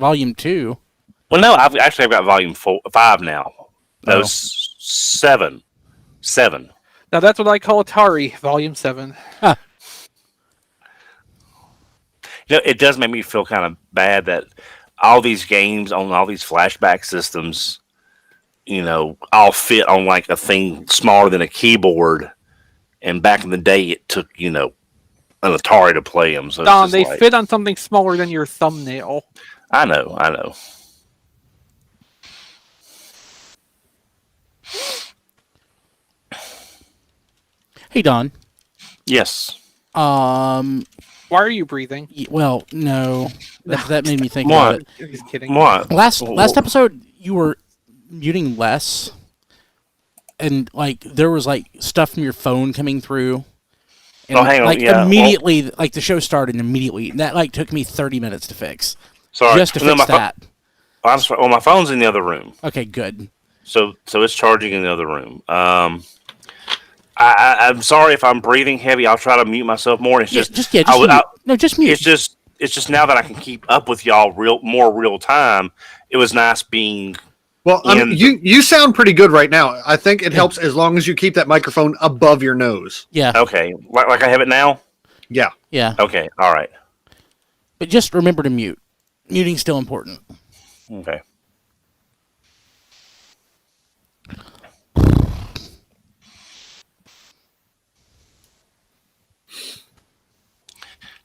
Volume 2. Well, no, I've got Volume 5 now. No, 7. Now that's what I call Atari Volume 7. Huh. It does make me feel kind of bad that all these games on all these flashback systems, all fit on like a thing smaller than a keyboard. And back in the day, it took, an Atari to play them. So Don, they fit on something smaller than your thumbnail. I know. Hey, Don. Yes. Why are you breathing? Well, no. That made me think about it. Just kidding. What? Last episode, you were muting less. And, there was, stuff from your phone coming through. And, hang on. Yeah. Immediately, the show started immediately. And that, took me 30 minutes to fix. Sorry. Just to fix that. I'm sorry. Well, my phone's in the other room. Okay, good. So it's charging in the other room. I'm sorry if I'm breathing heavy. I'll try to mute myself more. It's just mute. It's just now that I can keep up with y'all more real time. It was nice being. Well, you sound pretty good right now. I think it helps as long as you keep that microphone above your nose. Yeah. Okay. Like I have it now? Yeah. Yeah. Okay. All right. But just remember to mute. Muting's still important. Okay.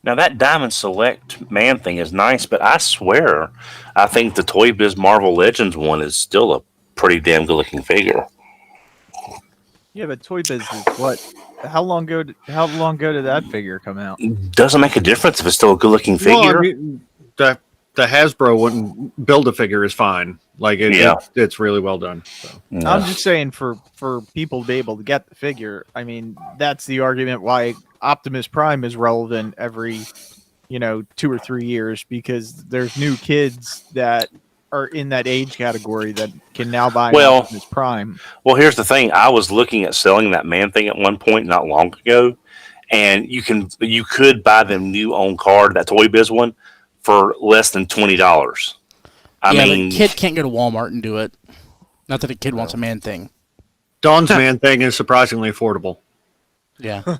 Now that Diamond Select Man thing is nice, but I swear, I think the Toy Biz Marvel Legends one is still a pretty damn good looking figure. Yeah, but Toy Biz is what? How long ago did that figure come out? Doesn't make a difference if it's still a good looking figure. Well, I mean, the Hasbro wouldn't build a figure is fine. It's really well done. So. Yeah. I'm just saying for people to be able to get the figure. I mean, that's the argument why Optimus Prime is relevant every 2 or 3 years, because there's new kids that are in that age category that can now buy Optimus Prime. Well, here's the thing. I was looking at selling that Man thing at one point not long ago, and you could buy them new on card, that Toy Biz one, for less than $20. I mean, the kid can't go to Walmart and do it. Not that a kid wants a Man thing. Dawn's Man thing is surprisingly affordable. Yeah.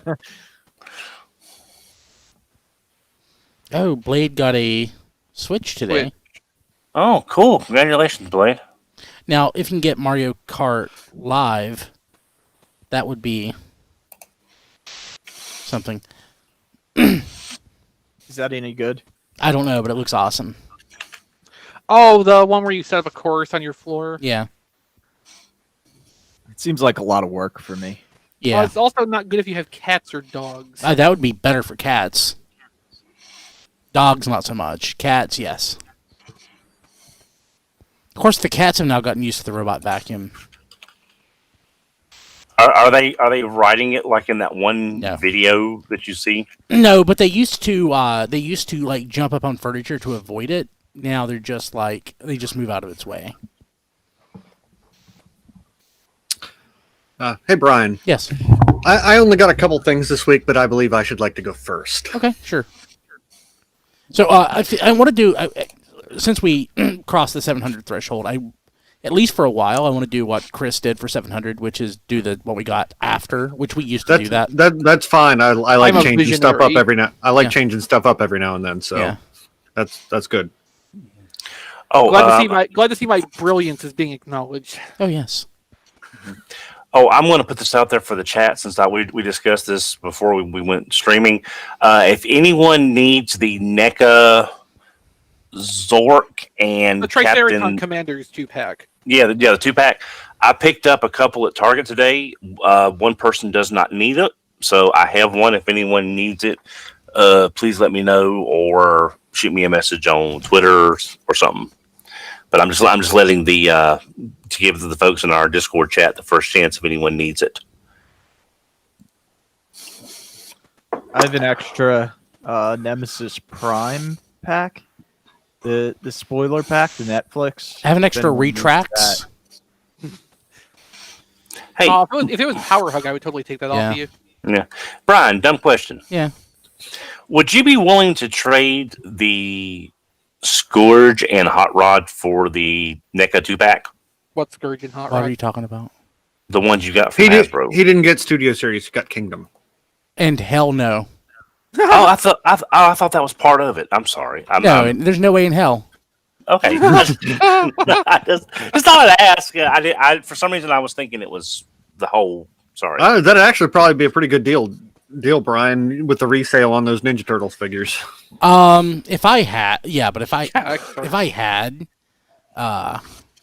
Oh, Blade got a Switch today. Oh, cool. Congratulations, Blade. Now, if you can get Mario Kart Live, that would be something. Is that any good? I don't know, but it looks awesome. Oh, the one where you set up a course on your floor? Yeah. It seems like a lot of work for me. Yeah. It's also not good if you have cats or dogs. That would be better for cats. Dogs, not so much. Cats, yes. Of course, the cats have now gotten used to the robot vacuum. Are they riding it like in that one video that you see? No, but they used to jump up on furniture to avoid it. Now they're just they just move out of its way. Hey, Brian. Yes. I only got a couple things this week, but I believe I should like to go first. Okay, sure. So I want to do, since we crossed the 700 threshold, at least for a while, I want to do what Chris did for 700, which is do what we got after, which we used to do that. That's fine. I like changing stuff up every now. I like changing stuff up every now and then. So that's good. Oh, glad to see my brilliance is being acknowledged. Oh yes. Oh, I'm going to put this out there for the chat since we discussed this before we went streaming. If anyone needs the NECA Zork and the Triceratops Captain Commanders 2-pack. Yeah, the 2-pack. I picked up a couple at Target today. One person does not need it, so I have one. If anyone needs it, please let me know or shoot me a message on Twitter or something. But I'm just letting to give to the folks in our Discord chat the first chance if anyone needs it. I have an extra Nemesis Prime pack, the spoiler pack, the Netflix. I have an extra Retracts. Hey, if it was Power Hug, I would totally take that off of you. Yeah, Brian, dumb question. Yeah. Would you be willing to trade the Scourge and Hot Rod for the NECA 2-pack. What's Scourge and Hot What Rod? are you talking about? The ones you got from He Hasbro. didn't get Studio Series. He got Kingdom. And hell no. Oh, I thought that was part of it. I'm sorry. There's no way in hell. Okay. I just thought I'd ask. I for some reason I was thinking it was the whole. Sorry. That'd actually probably be a pretty good deal, Brian, with the resale on those Ninja Turtles figures. If I had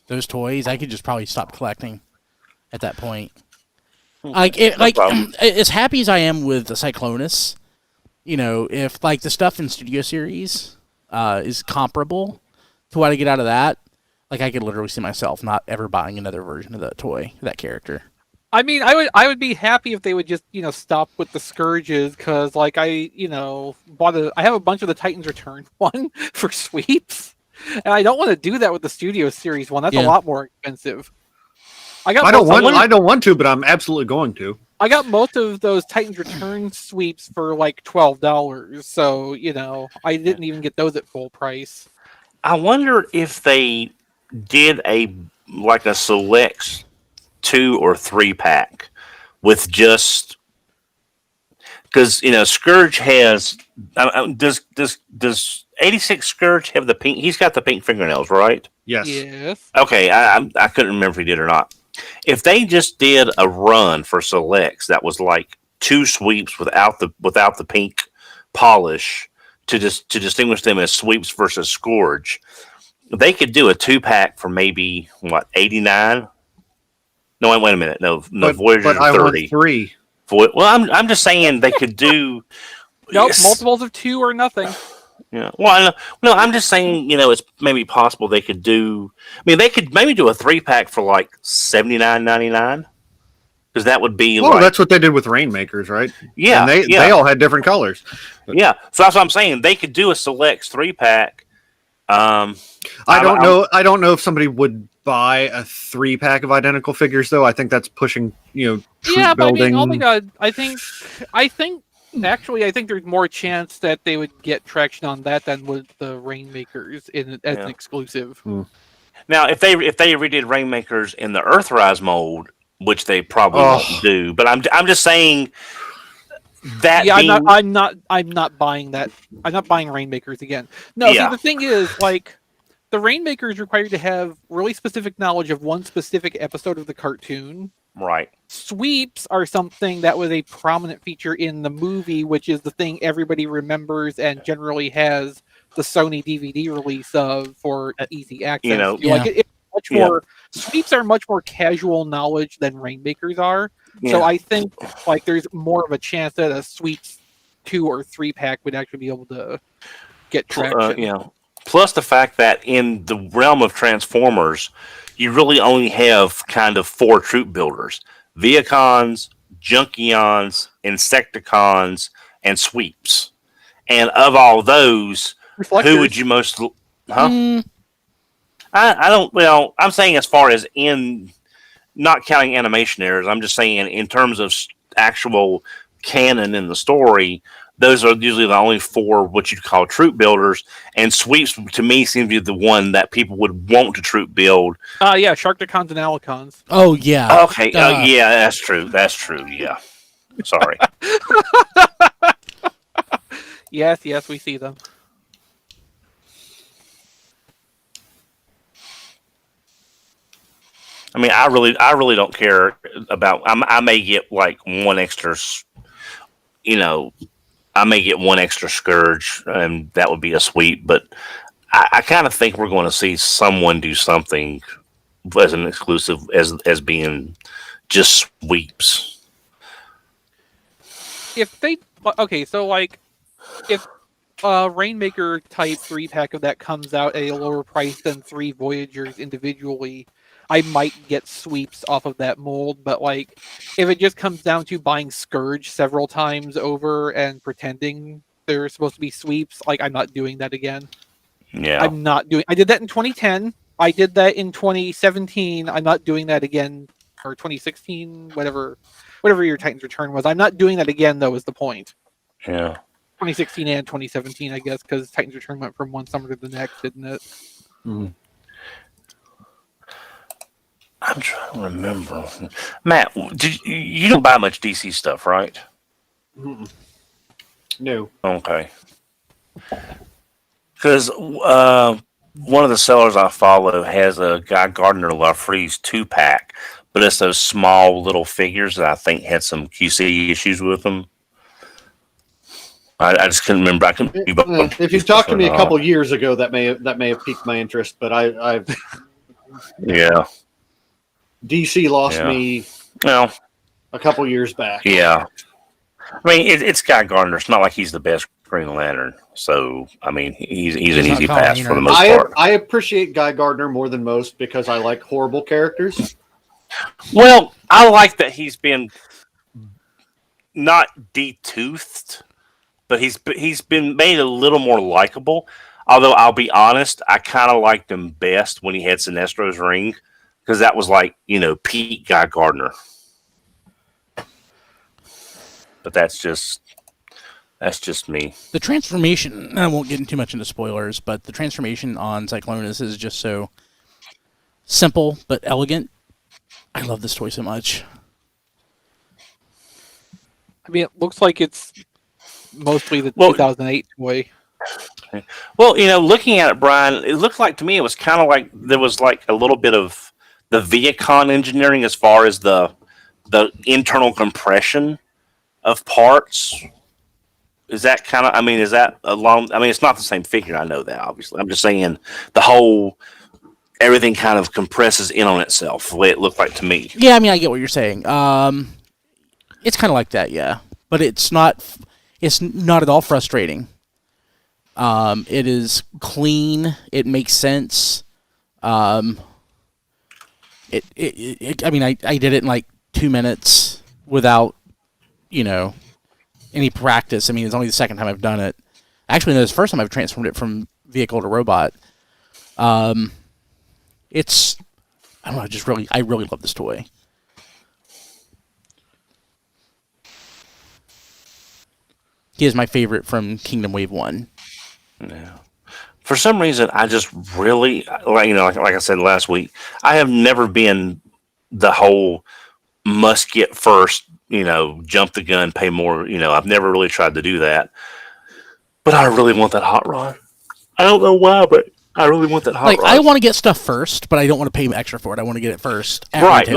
those toys, I could just probably stop collecting at that point. As happy as I am with the Cyclonus, if the stuff in Studio Series is comparable to what I get out of that, I could literally see myself not ever buying another version of that toy, that character. I mean, I would be happy if they would just stop with the Scourges, because I have a bunch of the Titans Return one for sweeps, and I don't want to do that with the Studio Series one. That's a lot more expensive. I don't want to, but I'm absolutely going to. I got most of those Titans Return sweeps for $12, so I didn't even get those at full price. I wonder if they did a select 2 or 3 pack with just because Scourge has does 86 Scourge have the pink? He's got the pink fingernails, right? Yes. Okay, I couldn't remember if he did or not. If they just did a run for selects that was 2 sweeps without the pink polish to distinguish them as sweeps versus Scourge, they could do a 2-pack for maybe 89. No, wait a minute. No, Voyager 30. I want 3. Well, I'm just saying they could do. Nope, multiples of 2 or nothing. Yeah. Well, no, I'm just saying. It's maybe possible they could do. I mean, they could maybe do a 3-pack for $79.99. Because that would be that's what they did with Rainmakers, right? Yeah, and they all had different colors. Yeah, so that's what I'm saying. They could do a Selects 3-pack. I don't know if somebody would buy a 3-pack of identical figures, though. I think that's pushing, troop building. I mean, I think actually, I think there's more chance that they would get traction on that than with the Rainmakers as an exclusive. Now, if they redid Rainmakers in the Earthrise mold, which they probably won't do, but I'm just saying that. Yeah, I'm not buying that. I'm not buying Rainmakers again. No, see, the thing is, the Rainmaker is required to have really specific knowledge of one specific episode of the cartoon. Right. Sweeps are something that was a prominent feature in the movie, which is the thing everybody remembers and generally has the Sony DVD release of for easy access. Sweeps are much more casual knowledge than Rainmakers are. Yeah. So I think there's more of a chance that a Sweeps 2 or 3-pack would actually be able to get traction. Plus the fact that in the realm of Transformers, you really only have kind of 4 troop builders: Viacons, Junkions, Insecticons, and Sweeps. And of all those, who would you most... Huh? I don't... Well, I'm saying as far as in... Not counting animation errors, I'm just saying in terms of actual canon in the story, those are usually the only 4 what you'd call troop builders, and Sweeps to me seems to be the one that people would want to troop build. Sharkticons and Alicons. Oh yeah. Okay. Yeah, that's true. That's true. Yeah. Sorry. Yes, we see them. I mean, I really don't care about. I may get one extra. I may get one extra Scourge, and that would be a sweep. But I kind of think we're going to see someone do something as an exclusive, as being just sweeps. If they if a Rainmaker type 3-pack of that comes out at a lower price than 3 Voyagers individually, I might get sweeps off of that mold, but if it just comes down to buying Scourge several times over and pretending they're supposed to be sweeps, I'm not doing that again. Yeah. I'm not doing... I did that in 2010. I did that in 2017. I'm not doing that again, or 2016, whatever your Titans Return was. I'm not doing that again, though, is the point. Yeah. 2016 and 2017, I guess, because Titans Return went from one summer to the next, didn't it? Mm-hmm. I'm trying to remember. Matt, you don't buy much DC stuff, right? Mm-mm. No. Okay. Because one of the sellers I follow has a Guy Gardner Lafreeze 2-pack, but it's those small little figures that I think had some QC issues with them. I just couldn't remember. I couldn't. If you talked to me a couple years ago, that may have piqued my interest, but I've yeah. DC lost me a couple years back. Yeah. I mean, it's Guy Gardner. It's not like he's the best Green Lantern. So, I mean, he's an easy pass for the most part. I appreciate Guy Gardner more than most because I like horrible characters. Well, I like that he's been not detoothed, but he's been made a little more likable. Although I'll be honest, I kind of liked him best when he had Sinestro's ring because that was like peak Guy Gardner. But that's just me. The transformation, I won't get too much into spoilers, but the transformation on Cyclonus is just so simple but elegant. I love this toy so much. I mean, it looks like it's mostly the 2008 toy. Well, looking at it, Brian, it looked like to me it was kind of like there was like a little bit of the Viacom engineering as far as the internal compression of parts. Is that kind of? I mean, is that along? I mean, it's not the same figure. I know that obviously. I'm just saying the whole everything kind of compresses in on itself the way it looked like to me. Yeah, I mean, I get what you're saying. It's kind of like that, yeah, but it's not at all frustrating. It is clean. It makes sense. I mean, I did it in like 2 minutes without, any practice. I mean, it's only the second time I've done it. Actually, no, it's the first time I've transformed it from vehicle to robot. It's, I don't know, I really love this toy. He is my favorite from Kingdom Wave 1. Yeah. For some reason, I just really, like I said last week, I have never been the whole must get first, jump the gun, pay more. I've never really tried to do that. But I really want that hot rod. I don't know why, but I really want that hot rod. I want to get stuff first, but I don't want to pay extra for it. I want to get it first. Right.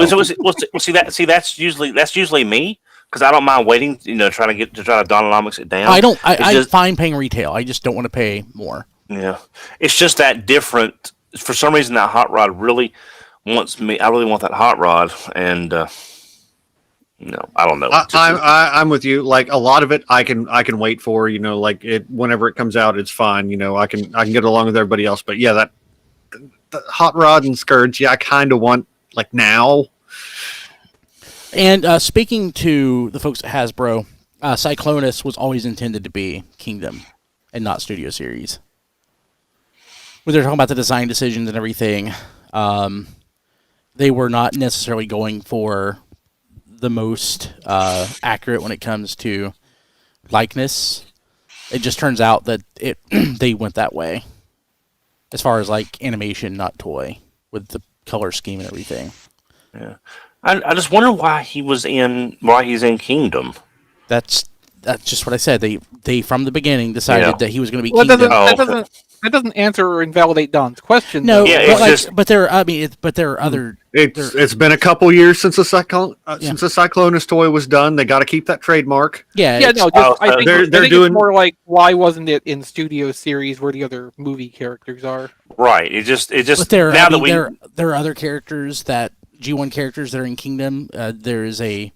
See, that's usually me. Because I don't mind waiting, trying to Dononomics it down. I'm fine paying retail. I just don't want to pay more. Yeah, it's just that different. For some reason, that hot rod really wants me. I really want that hot rod, and I don't know. I'm with you. Like a lot of it, I can wait for. Like it whenever it comes out, it's fine. I can get along with everybody else. But yeah, that the hot rod and Scourge, yeah, I kind of want like now. And speaking to the folks at Hasbro, Cyclonus was always intended to be Kingdom and not Studio Series. When they're talking about the design decisions and everything, they were not necessarily going for the most accurate when it comes to likeness. It just turns out that they went that way as far as like animation, not toy, with the color scheme and everything. Yeah. I just wonder why he's in Kingdom. That's just what I said. They from the beginning decided that he was going to be Kingdom. That doesn't answer or invalidate Don's question. No, though. but there are other. It's been a couple years since the Cyclonus toy was done. They got to keep that trademark. I think it's more like why wasn't it in Studio Series where the other movie characters are? Right. It just. But there are other characters G1 characters that are in Kingdom. There is a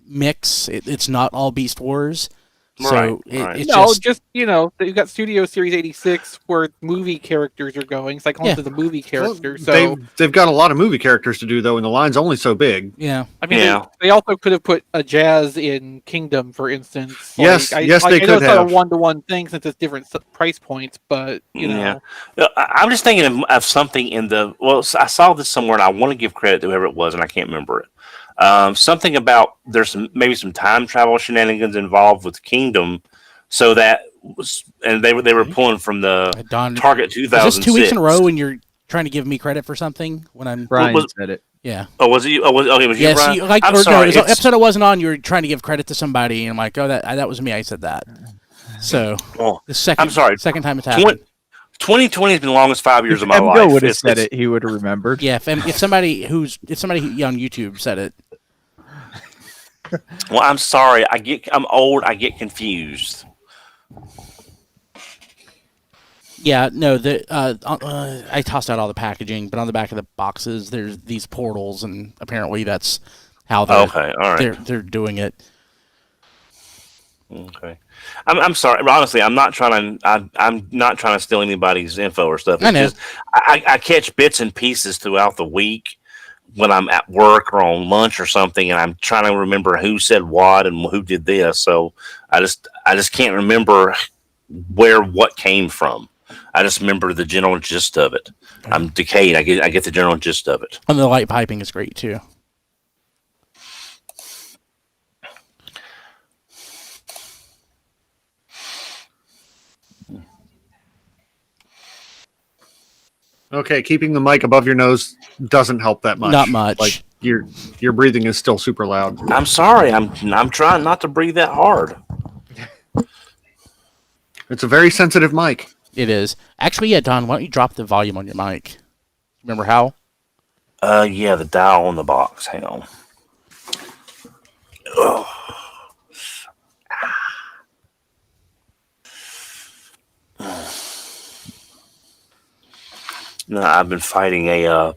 mix. It's not all Beast Wars. So you've got Studio Series 86 where movie characters are going. It's like onto the movie characters. Well, they've got a lot of movie characters to do though, and the line's only so big. Yeah, I mean, they also could have put a Jazz in Kingdom, for instance. Yes, they could have. It's not a one-to-one thing since it's different price points, but I'm just thinking of something in the. Well, I saw this somewhere, and I want to give credit to whoever it was, and I can't remember it. Something about there's maybe some time travel shenanigans involved with Kingdom So that was, and they were pulling from the Don, Target 2006. Is this 2 weeks in a row when you're trying to give me credit for something when I'm? Brian said it. Yeah. Oh, was it you? Oh, it was you, yes, Brian? you, like, I'm or, sorry. No, it was an episode I wasn't on. You were trying to give credit to somebody, and I'm like, oh, that was me. I said that. So the second. I'm sorry. Second time it's happened. 2020 has been the longest 5 years of my life. If Emgo would have said it, he would have remembered. Yeah, if somebody on YouTube said it. Well, I'm sorry. I'm old. I get confused. Yeah, no. I tossed out all the packaging, but on the back of the boxes, there's these portals, and apparently that's how they're doing it. Okay. I'm sorry. Honestly, I'm not trying to steal anybody's info or stuff. It's I know. Just, I catch bits and pieces throughout the week when I'm at work or on lunch or something, and I'm trying to remember who said what and who did this. So I just can't remember where what came from. I just remember the general gist of it. I'm decayed. I get the general gist of it. And the light piping is great too. Okay, keeping the mic above your nose doesn't help that much. Not much. Like your breathing is still super loud. I'm sorry. I'm trying not to breathe that hard. It's a very sensitive mic. It is. Actually, yeah, Don, why don't you drop the volume on your mic? Remember how? Yeah, the dial on the box. Hang on. Ugh. No, I've been fighting a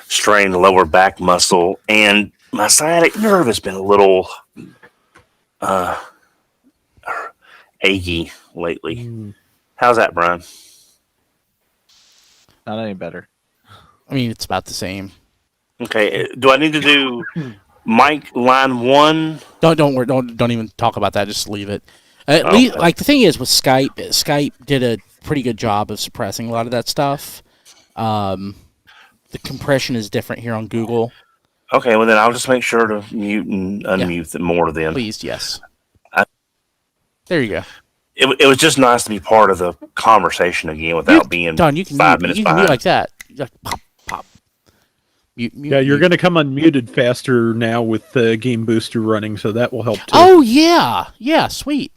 strained lower back muscle, and my sciatic nerve has been a little achy lately. How's that, Brian? Not any better. I mean, it's about the same. Okay. Do I need to do mic line 1? Don't worry. Don't even talk about that. Just leave it. At least, like the thing is with Skype. Skype did a pretty good job of suppressing a lot of that stuff. The compression is different here on Google. Okay, well then I'll just make sure to mute and unmute them more then. Please, yes. There you go. It was just nice to be part of the conversation again without being Don, you can 5 minutes you can behind. mute like that. Like, pop, pop. Mute, Yeah, you're going to come unmuted faster now with the Game Booster running, so that will help too. Oh yeah, sweet.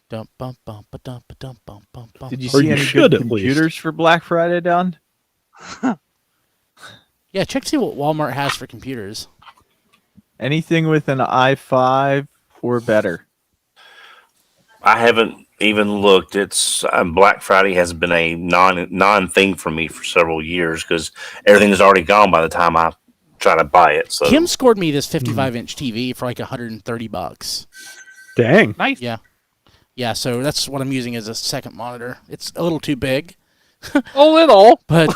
Dum, bum, bum, ba-dum, ba-dum, bum, bum, bum. Did you Or see you any should, good at least. computers for Black Friday, Don? Yeah, check to see what Walmart has for computers. Anything with an i5 or better? I haven't even looked. It's Black Friday has been a non thing for me for several years because everything is already gone by the time I try to buy it. So Kim scored me this 55-inch TV for like $130. Dang. Nice. Yeah, so that's what I'm using as a second monitor. It's a little too big, A little. but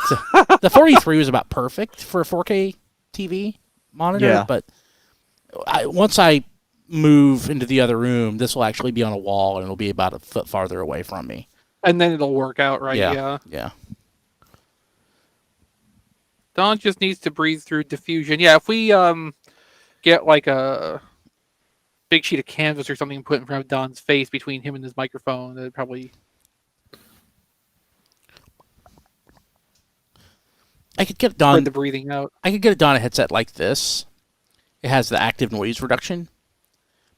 the 43 was about perfect for a 4K TV monitor. Yeah. But once I move into the other room, this will actually be on a wall, and it'll be about a foot farther away from me. And then it'll work out, right? Yeah. Don just needs to breathe through diffusion. Yeah, if we get like a big sheet of canvas or something and put in front of Don's face between him and his microphone, that'd probably... I could get spread Don. the breathing out. I could get a Don a headset like this. It has the active noise reduction,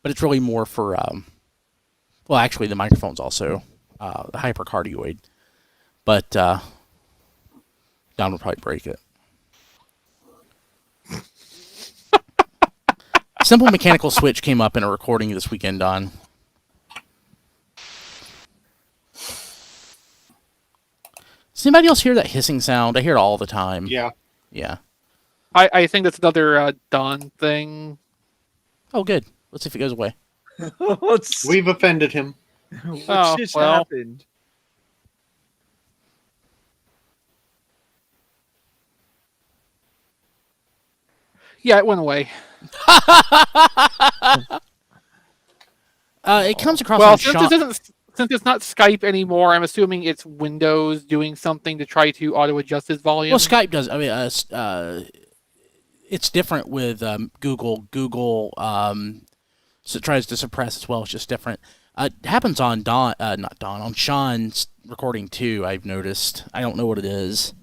but it's really more for. Well, actually, the microphone's also hypercardioid, but Don would probably break it. Simple mechanical switch came up in a recording this weekend, Don. Does anybody else hear that hissing sound? I hear it all the time. Yeah. Yeah. I think that's another Don thing. Oh, good. Let's see if it goes away. We've offended him. Oh, just well. happened? Yeah, it went away. It comes across Well, on since it's not Skype anymore, I'm assuming it's Windows doing something to try to auto adjust his volume. Well, Skype does. I mean, it's different with Google. Google so it tries to suppress as well. It's just different. It happens on on Sean's recording too. I've noticed. I don't know what it is.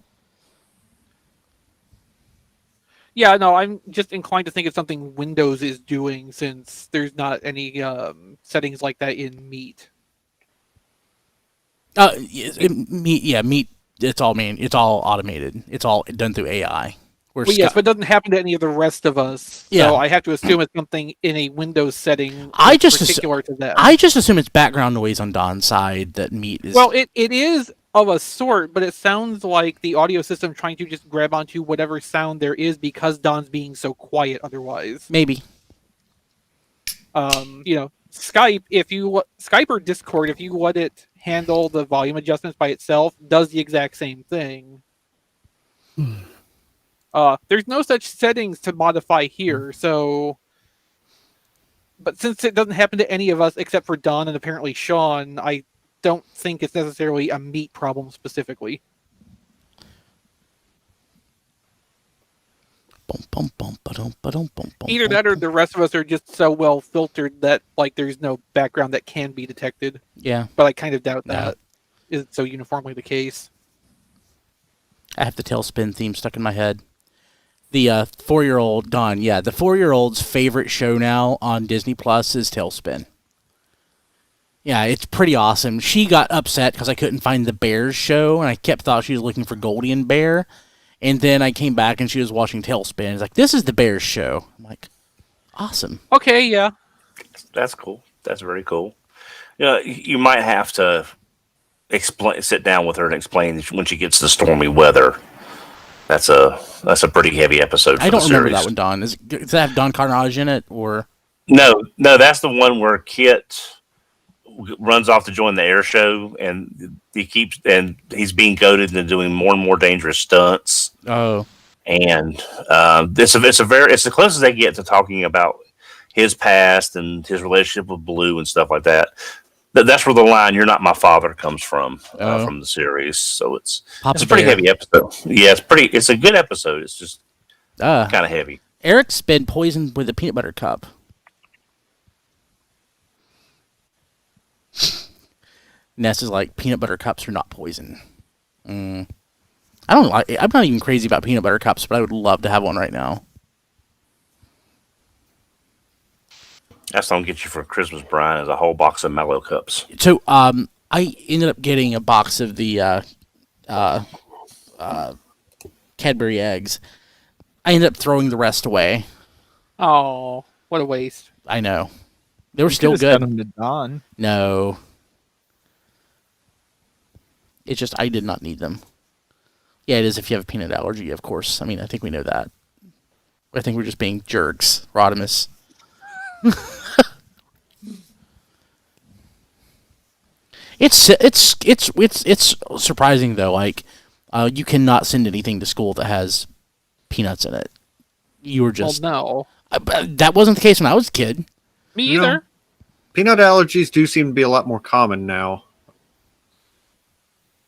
Yeah, no, I'm just inclined to think it's something Windows is doing since there's not any settings like that in Meet. Meet. It's all automated. It's all done through AI. Well, yes, but it doesn't happen to any of the rest of us. Yeah. So I have to assume it's something in a Windows setting particular to that. I just assume it's background noise on Don's side that Meet is. Well, it is of a sort, but it sounds like the audio system trying to just grab onto whatever sound there is because Don's being so quiet otherwise. Maybe. Skype, Skype or Discord, if you let it handle the volume adjustments by itself, does the exact same thing. There's no such settings to modify here, so. But since it doesn't happen to any of us except for Don and apparently Sean, I don't think it's necessarily a Meet problem specifically. Either that or the rest of us are just so well filtered that there's no background that can be detected. Yeah. But I kind of doubt that is so uniformly the case. I have the Tailspin theme stuck in my head. The 4-year-old Don, the 4-year-old's favorite show now on Disney Plus is Tailspin. Yeah, it's pretty awesome. She got upset because I couldn't find the Bears show, and I thought she was looking for Goldie and Bear. And then I came back, and she was watching Tailspin. It's like, this is the Bears show. I'm like, awesome. Okay, yeah. That's cool. That's very cool. You might have to sit down with her and explain when she gets the stormy weather. That's a pretty heavy episode for I don't the remember series. that one, Don. Does that have Don Carnage in it, or? No, that's the one where Kit runs off to join the air show, and he's being goaded into doing more and more dangerous stunts. Oh, and it's the closest they get to talking about his past and his relationship with Blue and stuff like that. That's where the line "You're not my father" comes from the series. So it's a pretty heavy episode. Yeah, it's a good episode. It's just kind of heavy. Eric's been poisoned with a peanut butter cup. Ness is like, peanut butter cups are not poison. I don't like. I'm not even crazy about peanut butter cups, but I would love to have one right now. That's what I'll get you for Christmas, Brian, is a whole box of Mellow Cups. So, I ended up getting a box of the Cadbury eggs. I ended up throwing the rest away. Oh, what a waste! I know. They were still good. Sent them to Don. No. It's just I did not need them. Yeah, it is if you have a peanut allergy, of course. I mean, I think we know that. I think we're just being jerks, Rodimus. It's surprising though. You cannot send anything to school that has peanuts in it. You were just no. That wasn't the case when I was a kid. Me either. Peanut allergies do seem to be a lot more common now.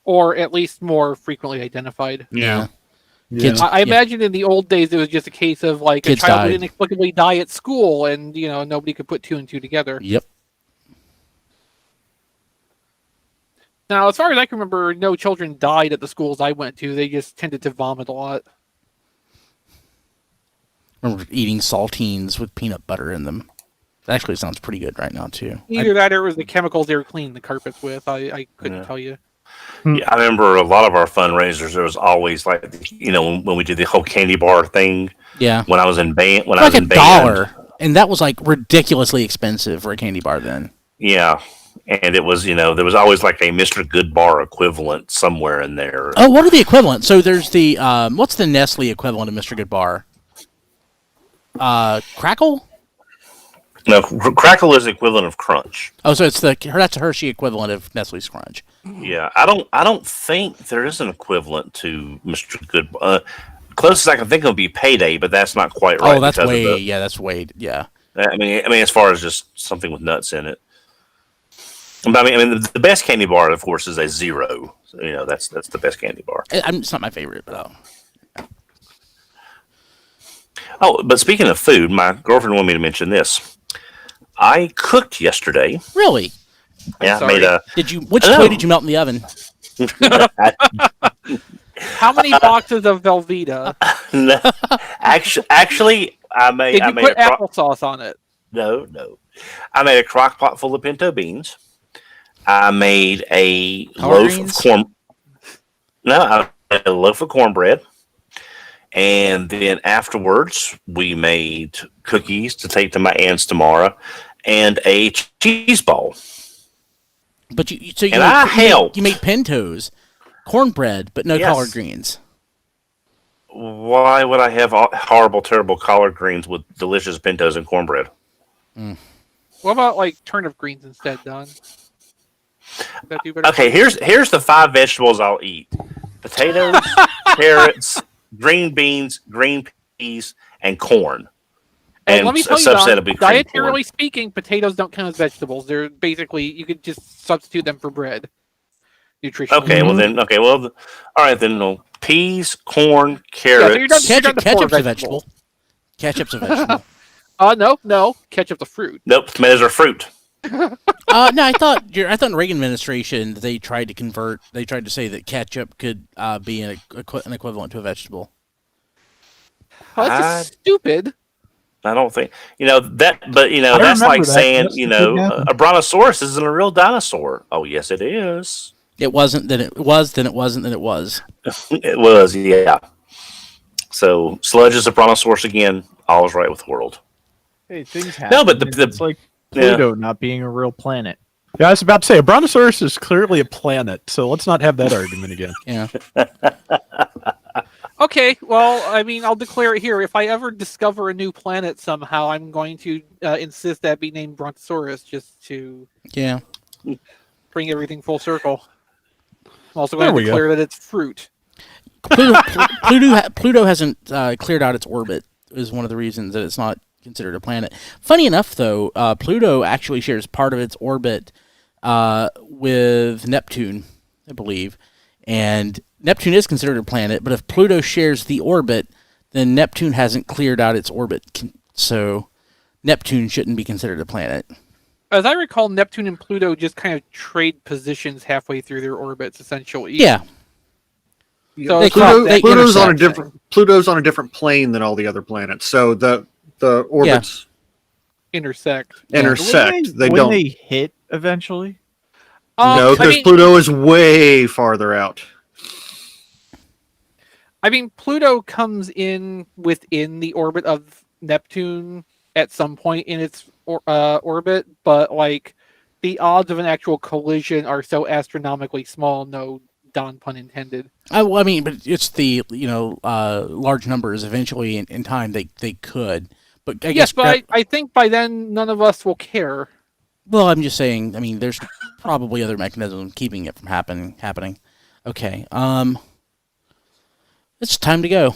Or at least more frequently identified. Yeah. Kids, I imagine in the old days it was just a case of Kids a child would died. inexplicably die at school, and nobody could put two and two together. Yep. Now, as far as I can remember, no children died at the schools I went to. They just tended to vomit a lot. I remember eating saltines with peanut butter in them. That actually sounds pretty good right now too. Either that or it was the chemicals they were cleaning the carpets with. I couldn't tell you. Yeah, I remember a lot of our fundraisers. There was always when we did the whole candy bar thing. Yeah. When I was in band, Like $1, and that was like ridiculously expensive for a candy bar then. Yeah, and it was there was always like a Mr. Good Bar equivalent somewhere in there. Oh, what are the equivalents? So there's the what's the Nestle equivalent of Mr. Good Bar? Crackle? No, Crackle is the equivalent of Crunch. Oh, so that's a Hershey equivalent of Nestle's Crunch. Yeah, I don't think there is an equivalent to Mr. Good. Closest I can think of would be Payday, but that's not quite right. Oh, that's way. I mean, as far as just something with nuts in it. But I mean, the best candy bar, of course, is a Zero. So, that's the best candy bar. It's not my favorite, but Oh, but speaking of food, my girlfriend wanted me to mention this. I cooked yesterday. Really? Yeah, sorry. made a. Which toy did you melt in the oven? How many boxes of Velveeta? No, actually, I made. Did you put applesauce on it? No. I made a crock pot full of pinto beans. I made a loaf of corn. No, I made a loaf of cornbread. And then afterwards, we made cookies to take to my aunt's tomorrow, and a cheese ball. But you made pintos, cornbread, but no collard greens. Why would I have horrible, terrible collard greens with delicious pintos and cornbread? Mm. What about like turnip greens instead, Don? Okay, here's the 5 vegetables I'll eat: potatoes, carrots, green beans, green peas, and corn. And let me tell you, Don, dietarily speaking, potatoes don't count as vegetables. They're basically, you could just substitute them for bread. Nutrition. Okay, all right then. No. Peas, corn, carrots. Ketchup's a vegetable. Ketchup's a vegetable. No. Ketchup's a fruit. Nope, tomatoes are fruit. No, I thought in the Reagan administration they tried to say that ketchup could be an equivalent to a vegetable. Oh, that's just stupid. I don't think that, but that's like saying a brontosaurus isn't a real dinosaur. Oh yes, it is. It wasn't. Then it was. Then it wasn't. Then it was. It was. Yeah. So sludge is a brontosaurus again. All's right with the world. Hey, things happen. No, but it's like Pluto not being a real planet. Yeah, I was about to say a brontosaurus is clearly a planet, so let's not have that argument again. Yeah. Okay, well, I mean, I'll declare it here. If I ever discover a new planet somehow, I'm going to insist that be named Brontosaurus, just to bring everything full circle. I'm also going to declare that it's fruit. Pluto hasn't cleared out its orbit, is one of the reasons that it's not considered a planet. Funny enough, though, Pluto actually shares part of its orbit with Neptune, I believe, and Neptune is considered a planet, but if Pluto shares the orbit, then Neptune hasn't cleared out its orbit, so Neptune shouldn't be considered a planet. As I recall, Neptune and Pluto just kind of trade positions halfway through their orbits, essentially. Yeah. So Pluto's on a different plane than all the other planets, so the orbits intersect. They don't. They hit eventually. No, because Pluto is way farther out. I mean, Pluto comes in within the orbit of Neptune at some point in its orbit, but like the odds of an actual collision are so astronomically small. No, Don pun intended. Well, I mean, but it's the large numbers. Eventually, in time, they could. But I think by then none of us will care. Well, I'm just saying. I mean, there's probably other mechanisms keeping it from happening. Okay. It's time to go.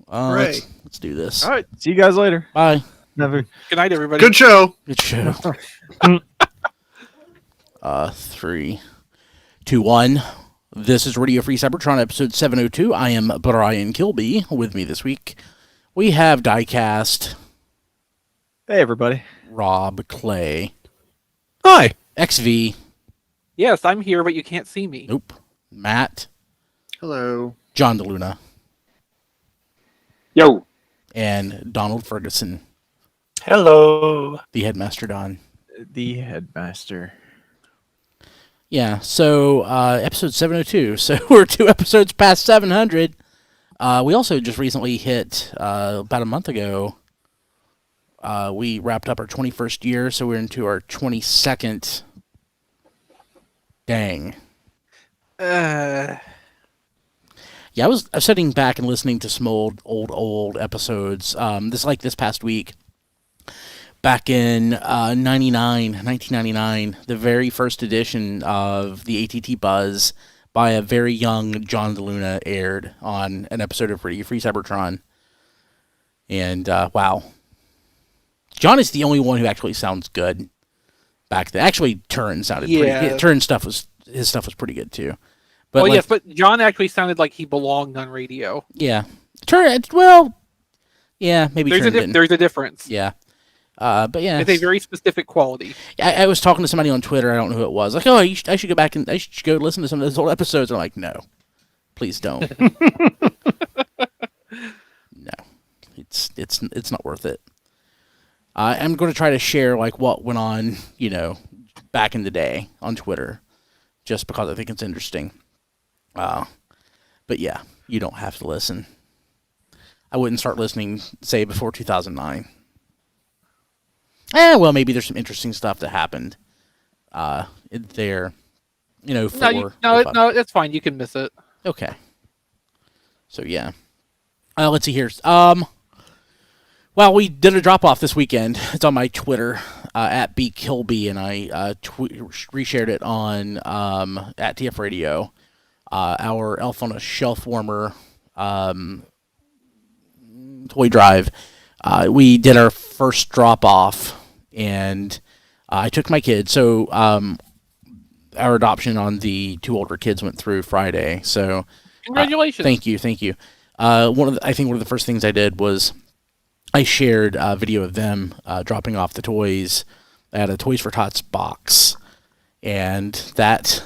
Let's do this. All right. See you guys later. Bye. Good night, everybody. Good show. Good show. 3, 2, 1. This is Radio Free Cybertron, episode 702. I am Brian Kilby. With me this week, we have Diecast. Hey, everybody. Rob Clay. Hi. XV. Yes, I'm here, but you can't see me. Nope. Matt. Hello. John DeLuna. Yo. And Donald Ferguson. Hello. The Headmaster Don. The Headmaster. Yeah, so episode 702. So we're 2 episodes past 700. We also just recently hit, about a month ago, we wrapped up our 21st year, so we're into our 22nd. Dang. Yeah, I was sitting back and listening to some old episodes. This past week, back in 1999, the very first edition of the ATT Buzz by a very young John DeLuna aired on an episode of Radio Free Cybertron. And wow, John is the only one who actually sounds good back then. Actually, Turin sounded pretty good. Turin's stuff was pretty good too. But yes, but John actually sounded like he belonged on radio. Yeah. Turin, well, Yeah, maybe trimmed in. There's a difference. Yeah. But yeah, it's a very specific quality. I was talking to somebody on Twitter. I don't know who it was. Like, oh, I should go back and I should go listen to some of those old episodes. I'm like, no, please don't. No, it's not worth it. I'm going to try to share like what went on, back in the day on Twitter, just because I think it's interesting. But yeah, you don't have to listen. I wouldn't start listening, say, before 2009. Well, maybe there's some interesting stuff that happened there. No, that's fine. You can miss it. Okay. So yeah. Let's see here. Well, we did a drop off this weekend. It's on my Twitter at BKilby, and I reshared it on at TF Radio. Our Elf on a Shelf Warmer toy drive. We did our first drop off, and I took my kids. So our adoption on the 2 older kids went through Friday. So congratulations! Thank you. I think one of the first things I did was I shared a video of them dropping off the toys at a Toys for Tots box, and that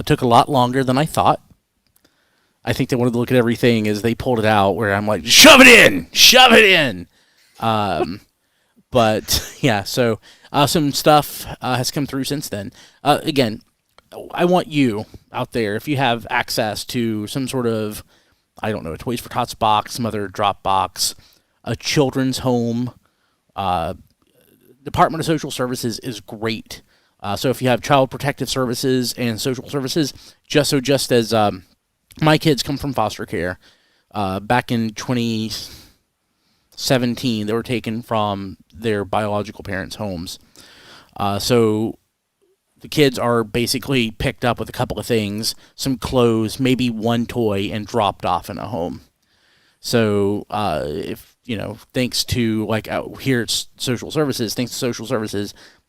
took a lot longer than I thought. I think they wanted to look at everything as they pulled it out, where I'm like, shove it in. But yeah, so some stuff has come through since then. Again, I want you out there, if you have access to some sort of, I don't know, a Toys for Tots box, some other drop box, a children's home, Department of Social Services is great. So if you have Child Protective Services and Social Services, just as my kids come from foster care, back in 2017, they were taken from their biological parents' homes. So the kids are basically picked up with a couple of things, some clothes, maybe one toy, and dropped off in a home. So thanks to here at Social Services,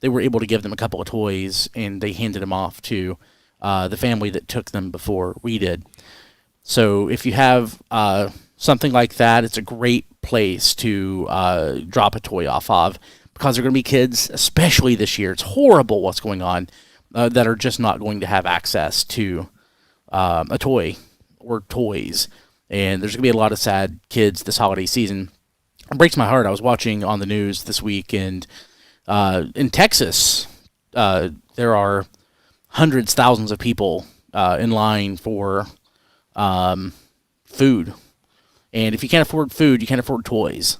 they were able to give them a couple of toys, and they handed them off to the family that took them before we did. So if you have something like that, it's a great place to drop a toy off of, because there are going to be kids, especially this year, it's horrible what's going on, that are just not going to have access to a toy or toys. And there's going to be a lot of sad kids this holiday season. It breaks my heart. I was watching on the news this week, and in Texas, there are hundreds, thousands of people in line for food. And if you can't afford food, you can't afford toys.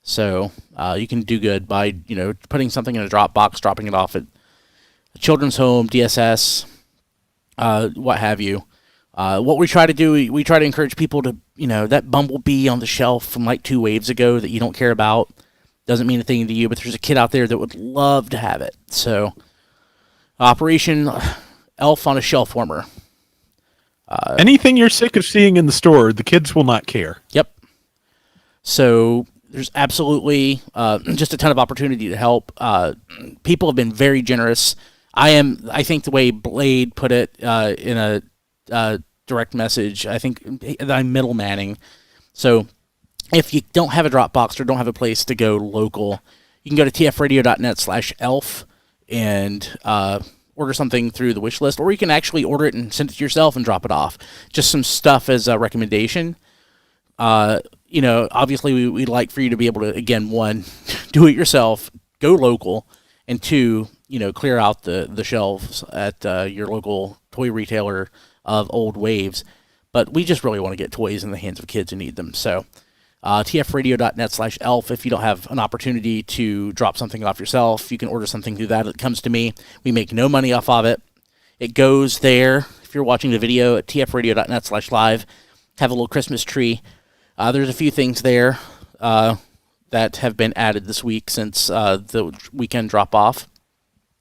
So you can do good by, putting something in a drop box, dropping it off at a children's home, DSS, what have you. What we try to do, we try to encourage people to, that bumblebee on the shelf from like 2 waves ago that you don't care about doesn't mean anything to you, but there's a kid out there that would love to have it. So, Operation Elf on a Shelf Warmer. Anything you're sick of seeing in the store, the kids will not care. Yep. So there's absolutely just a ton of opportunity to help. People have been very generous. I think the way Blade put it in a direct message, I think I'm middlemaning. So if you don't have a Dropbox or don't have a place to go local, you can go to tfradio.net/elf and order something through the wish list, or you can actually order it and send it to yourself and drop it off. Just some stuff as a recommendation. Obviously we'd like for you to be able to, again, 1, do it yourself, go local, and 2, clear out the shelves at your local toy retailer of old waves. But we just really want to get toys in the hands of kids who need them. So tfradio.net/elf. If you don't have an opportunity to drop something off yourself, you can order something through that. It comes to me. We make no money off of it. It goes there. If you're watching the video at tfradio.net/live, have a little Christmas tree. There's a few things there that have been added this week since the weekend drop off.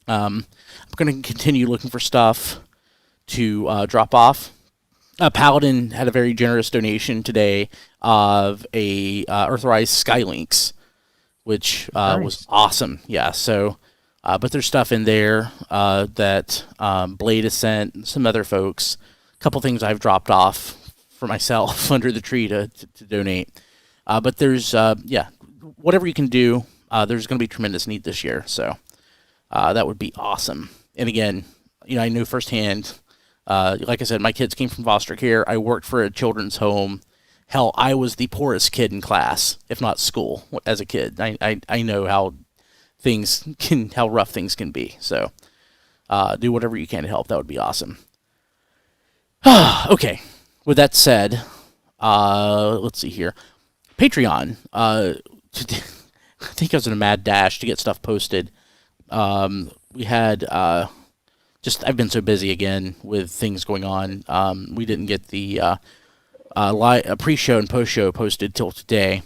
I'm going to continue looking for stuff to drop off. Paladin had a very generous donation today of a Earthrise Skylinks, which was awesome. Yeah, so, but there's stuff in there that Blade has sent, some other folks, a couple things I've dropped off for myself under the tree to donate. But there's whatever you can do. There's going to be tremendous need this year, so that would be awesome. And again, I knew firsthand. Like I said, my kids came from foster care. I worked for a children's home. Hell, I was the poorest kid in class, if not school, as a kid. I know how rough things can be. So do whatever you can to help. That would be awesome. Okay. With that said, let's see here. Patreon. I think I was in a mad dash to get stuff posted. We had I've been so busy again with things going on. We didn't get the pre-show and post-show posted till today.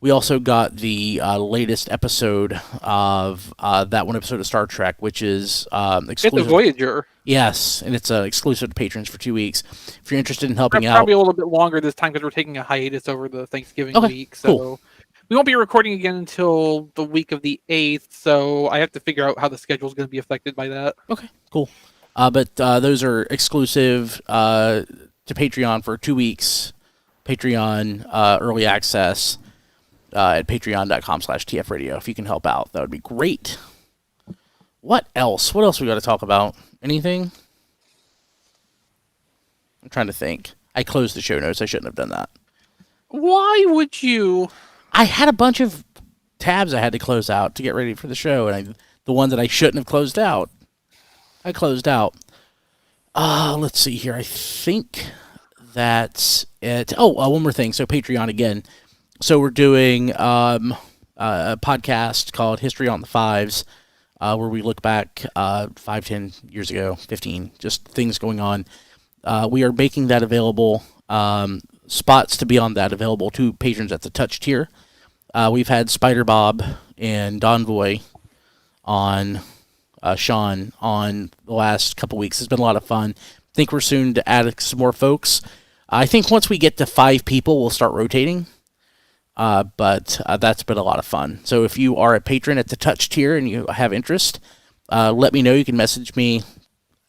We also got the latest episode of that one episode of Star Trek, which is exclusive. Get the Voyager. Yes, and it's exclusive to patrons for 2 weeks. If you're interested in helping out, probably a little bit longer this time because we're taking a hiatus over the Thanksgiving week. So cool. We won't be recording again until the week of the 8th. So I have to figure out how the schedule is going to be affected by that. Okay, cool. But those are exclusive to Patreon for 2 weeks. Patreon early access at patreon.com/tfradio. If you can help out, that would be great. What else? What else we got to talk about? Anything? I'm trying to think. I closed the show notes. I shouldn't have done that. Why would you? I had a bunch of tabs I had to close out to get ready for the show, and the one that I shouldn't have closed out, I closed out. Let's see here. I think that's it. Oh, one more thing. So Patreon again. So we're doing a podcast called History on the Fives, where we look back 5, 10 years ago, 15, just things going on. We are making that available, spots to be on that available to patrons at the touch tier. We've had Spider Bob and Donvoy on, Sean on the last couple weeks. It's been a lot of fun. I think we're soon to add some more folks. I think once we get to 5 people, we'll start rotating. But that's been a lot of fun. So if you are a patron at the touch tier and you have interest, let me know. You can message me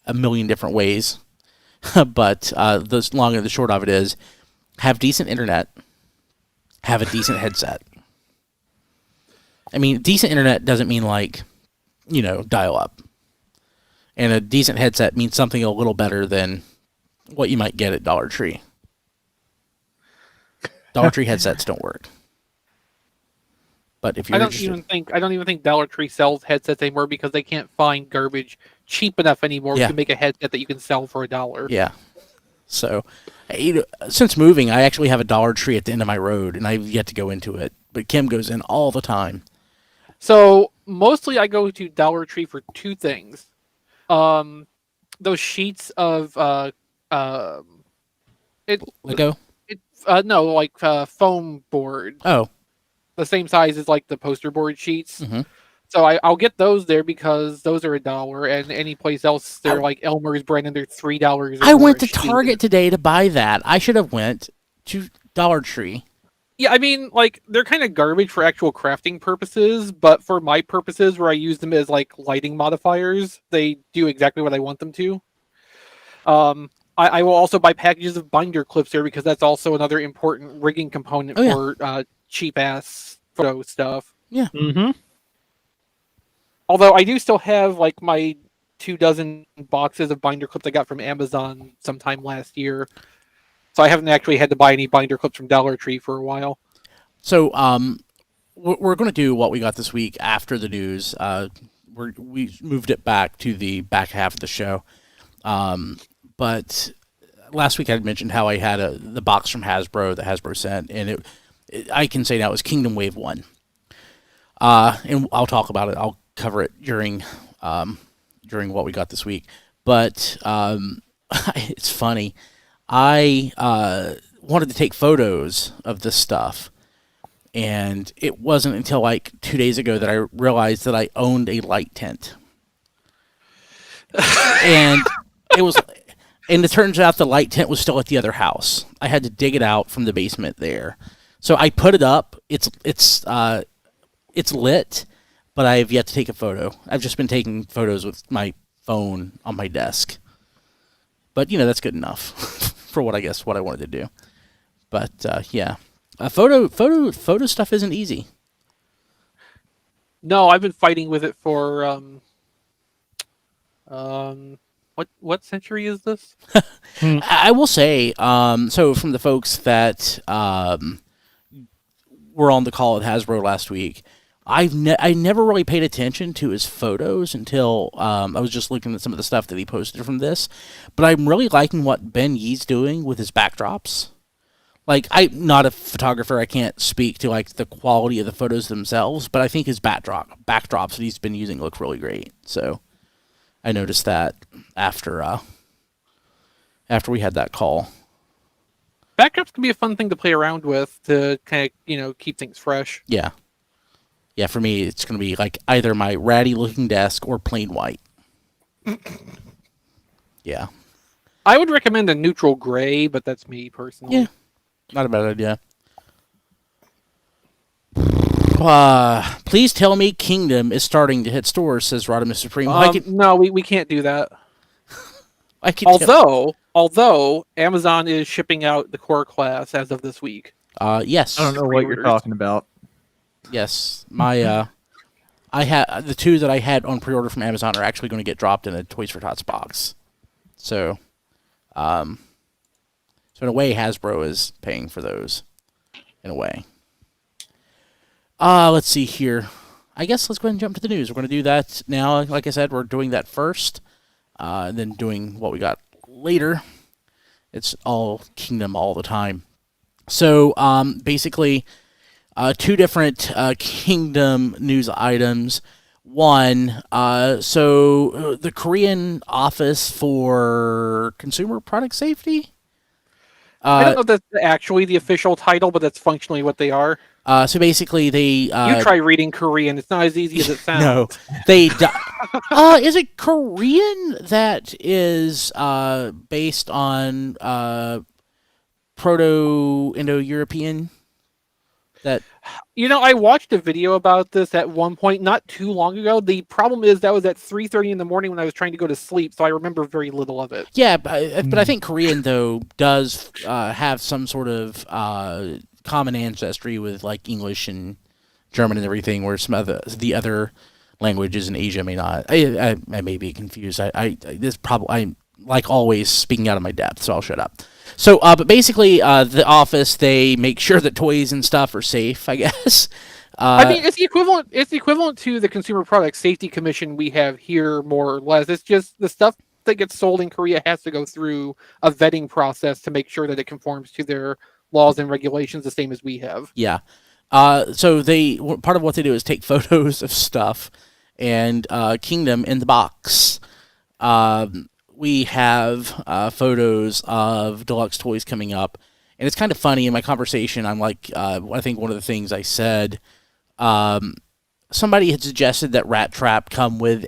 a million different ways. But the long and the short of it is, have decent internet, have a decent headset. I mean, decent internet doesn't mean dial up. And a decent headset means something a little better than what you might get at Dollar Tree. Dollar Tree headsets don't work. But if you're I don't even think Dollar Tree sells headsets anymore because they can't find garbage cheap enough anymore to make a headset that you can sell for $1. Yeah. So, since moving, I actually have a Dollar Tree at the end of my road, and I've yet to go into it. But Kim goes in all the time. So mostly I go to Dollar Tree for 2 things. Those sheets of Lego? Foam board. Oh. The same size as the poster board sheets. Mm-hmm. So I'll get those there because those are $1, and any place else they're like Elmer's brand and they're $3. I went to Target today to buy that. I should have went to Dollar Tree. Yeah, I mean, they're kind of garbage for actual crafting purposes, but for my purposes, where I use them as lighting modifiers, they do exactly what I want them to. I will also buy packages of binder clips there because that's also another important rigging component for cheap ass photo stuff. Yeah. Mm-hmm. Although I do still have my 24 boxes of binder clips I got from Amazon sometime last year. So I haven't actually had to buy any binder clips from Dollar Tree for a while. So we're going to do what we got this week after the news. We moved it back to the back half of the show. But last week I had mentioned how I had the box from Hasbro that Hasbro sent, and I can say now it was Kingdom Wave 1. And I'll talk about it. I'll cover it during what we got this week. But it's funny. I wanted to take photos of this stuff, and it wasn't until 2 days ago that I realized that I owned a light tent. And it turns out the light tent was still at the other house. I had to dig it out from the basement there. So I put it up. It's lit, but I have yet to take a photo. I've just been taking photos with my phone on my desk. But that's good enough for what I wanted to do. But yeah, Photo stuff isn't easy. No, I've been fighting with it for what century is this? I will say, so from the folks that were on the call at Hasbro last week, I never really paid attention to his photos until I was just looking at some of the stuff that he posted from this. But I'm really liking what Ben Yee's doing with his backdrops. Like, I'm not a photographer. I can't speak to like the quality of the photos themselves, but I think his backdrops that he's been using look really great. So I noticed that after we had that call. Backdrops can be a fun thing to play around with to kind of, keep things fresh. Yeah. Yeah, for me, it's going to be like either my ratty-looking desk or plain white. Yeah. I would recommend a neutral gray, but that's me personally. Yeah. Not a bad idea. Please tell me Kingdom is starting to hit stores, says Rodimus Supreme. No, we can't do that. Although, Although Amazon is shipping out the core class as of this week. yes. I don't know what you're talking about. Yes. My I had the two that I had on pre-order from Amazon are actually going to get dropped in a Toys for Tots box. So, so in a way, Hasbro is paying for those. In a way. Let's see here. I guess let's go ahead and jump to the news. We're going to do that now. Like I said, we're doing that first, and then doing what we got later. It's all Kingdom all the time. So, basically, two different Kingdom news items. One, so the Korean Office for Consumer Product Safety. I don't know if that's actually the official title, but that's functionally what they are. So basically, they you try reading Korean; it's not as easy as it sounds. No, they. Is it Korean that is based on Proto-Indo-European? That I watched a video about this at one point, not too long ago. The problem is that was at 3:30 in the morning when I was trying to go to sleep, so I remember very little of it. Yeah, but I think Korean though does have some sort of common ancestry with like English and German and everything, where some of the other languages in Asia may not. I may be confused. I'm like always speaking out of my depth, so I'll shut up. So, but basically, the office, they make sure that toys and stuff are safe, I guess. I mean, it's the equivalent. It's the equivalent to the Consumer Product Safety Commission we have here, more or less. It's just the stuff that gets sold in Korea has to go through a vetting process to make sure that it conforms to their laws and regulations, the same as we have. Yeah. So part of what they do is take photos of stuff, and Kingdom in the box. We have photos of deluxe toys coming up, and it's kind of funny. In my conversation, I'm like, I think one of the things I said, somebody had suggested that Rat Trap come with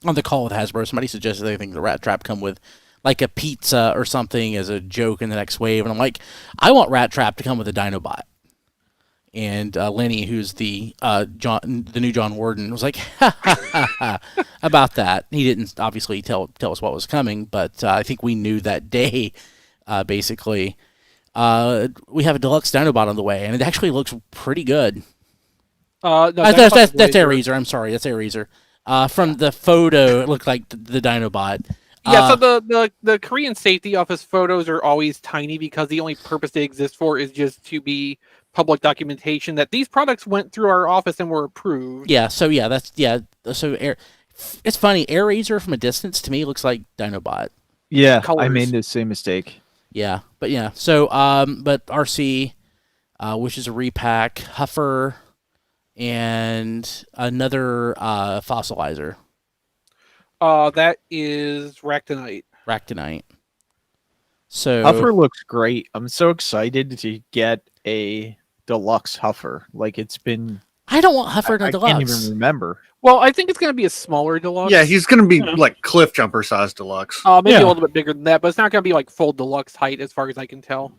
on the call with Hasbro, somebody suggested they think the Rat Trap come with like a pizza or something as a joke in the next wave, and I'm like, I want Rat Trap to come with a Dinobot. And Lenny, who's the new John Warden, was like, ha, ha, ha, ha, about that. He didn't obviously tell us what was coming, but I think we knew that day, basically. We have a deluxe Dinobot on the way, and it actually looks pretty good. No, that's Air-Razor. I'm sorry, that's Air-Razor. From the photo, it looked like the Dinobot. Yeah, so the Korean Safety Office photos are always tiny because the only purpose they exist for is just to be public documentation that these products went through our office and were approved. Yeah, so it's funny. Air-Razor from a distance to me looks like Dinobot. Yeah, Colors. I made the same mistake. Yeah, but yeah. So but RC, which is a repack, Huffer, and another fossilizer. That is Ractonite. So Huffer looks great. I'm so excited to get a deluxe Huffer. Like it's been. I don't want Huffer in a I deluxe. can't even remember. Well, I think it's going to be a smaller deluxe. Yeah, he's going to be like cliff jumper size deluxe. Maybe a little bit bigger than that, but it's not going to be like full deluxe height as far as I can tell.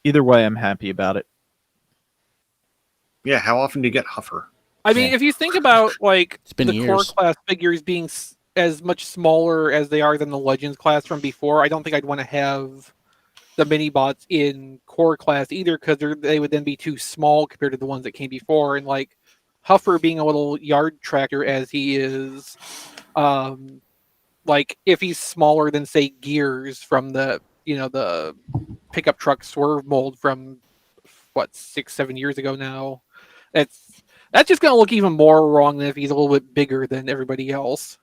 Either way, I'm happy about it. Yeah, how often do you get Huffer? I mean, if you think about like the years. core class figures being as much smaller as they are than the Legends class from before, I don't think I'd want to have the mini bots in core class either, because they would then be too small compared to the ones that came before. And like Huffer being a little yard tractor as he is, like if he's smaller than say Gears from the the pickup truck swerve mold from what 6-7 years ago now, that's just gonna look even more wrong than if he's a little bit bigger than everybody else.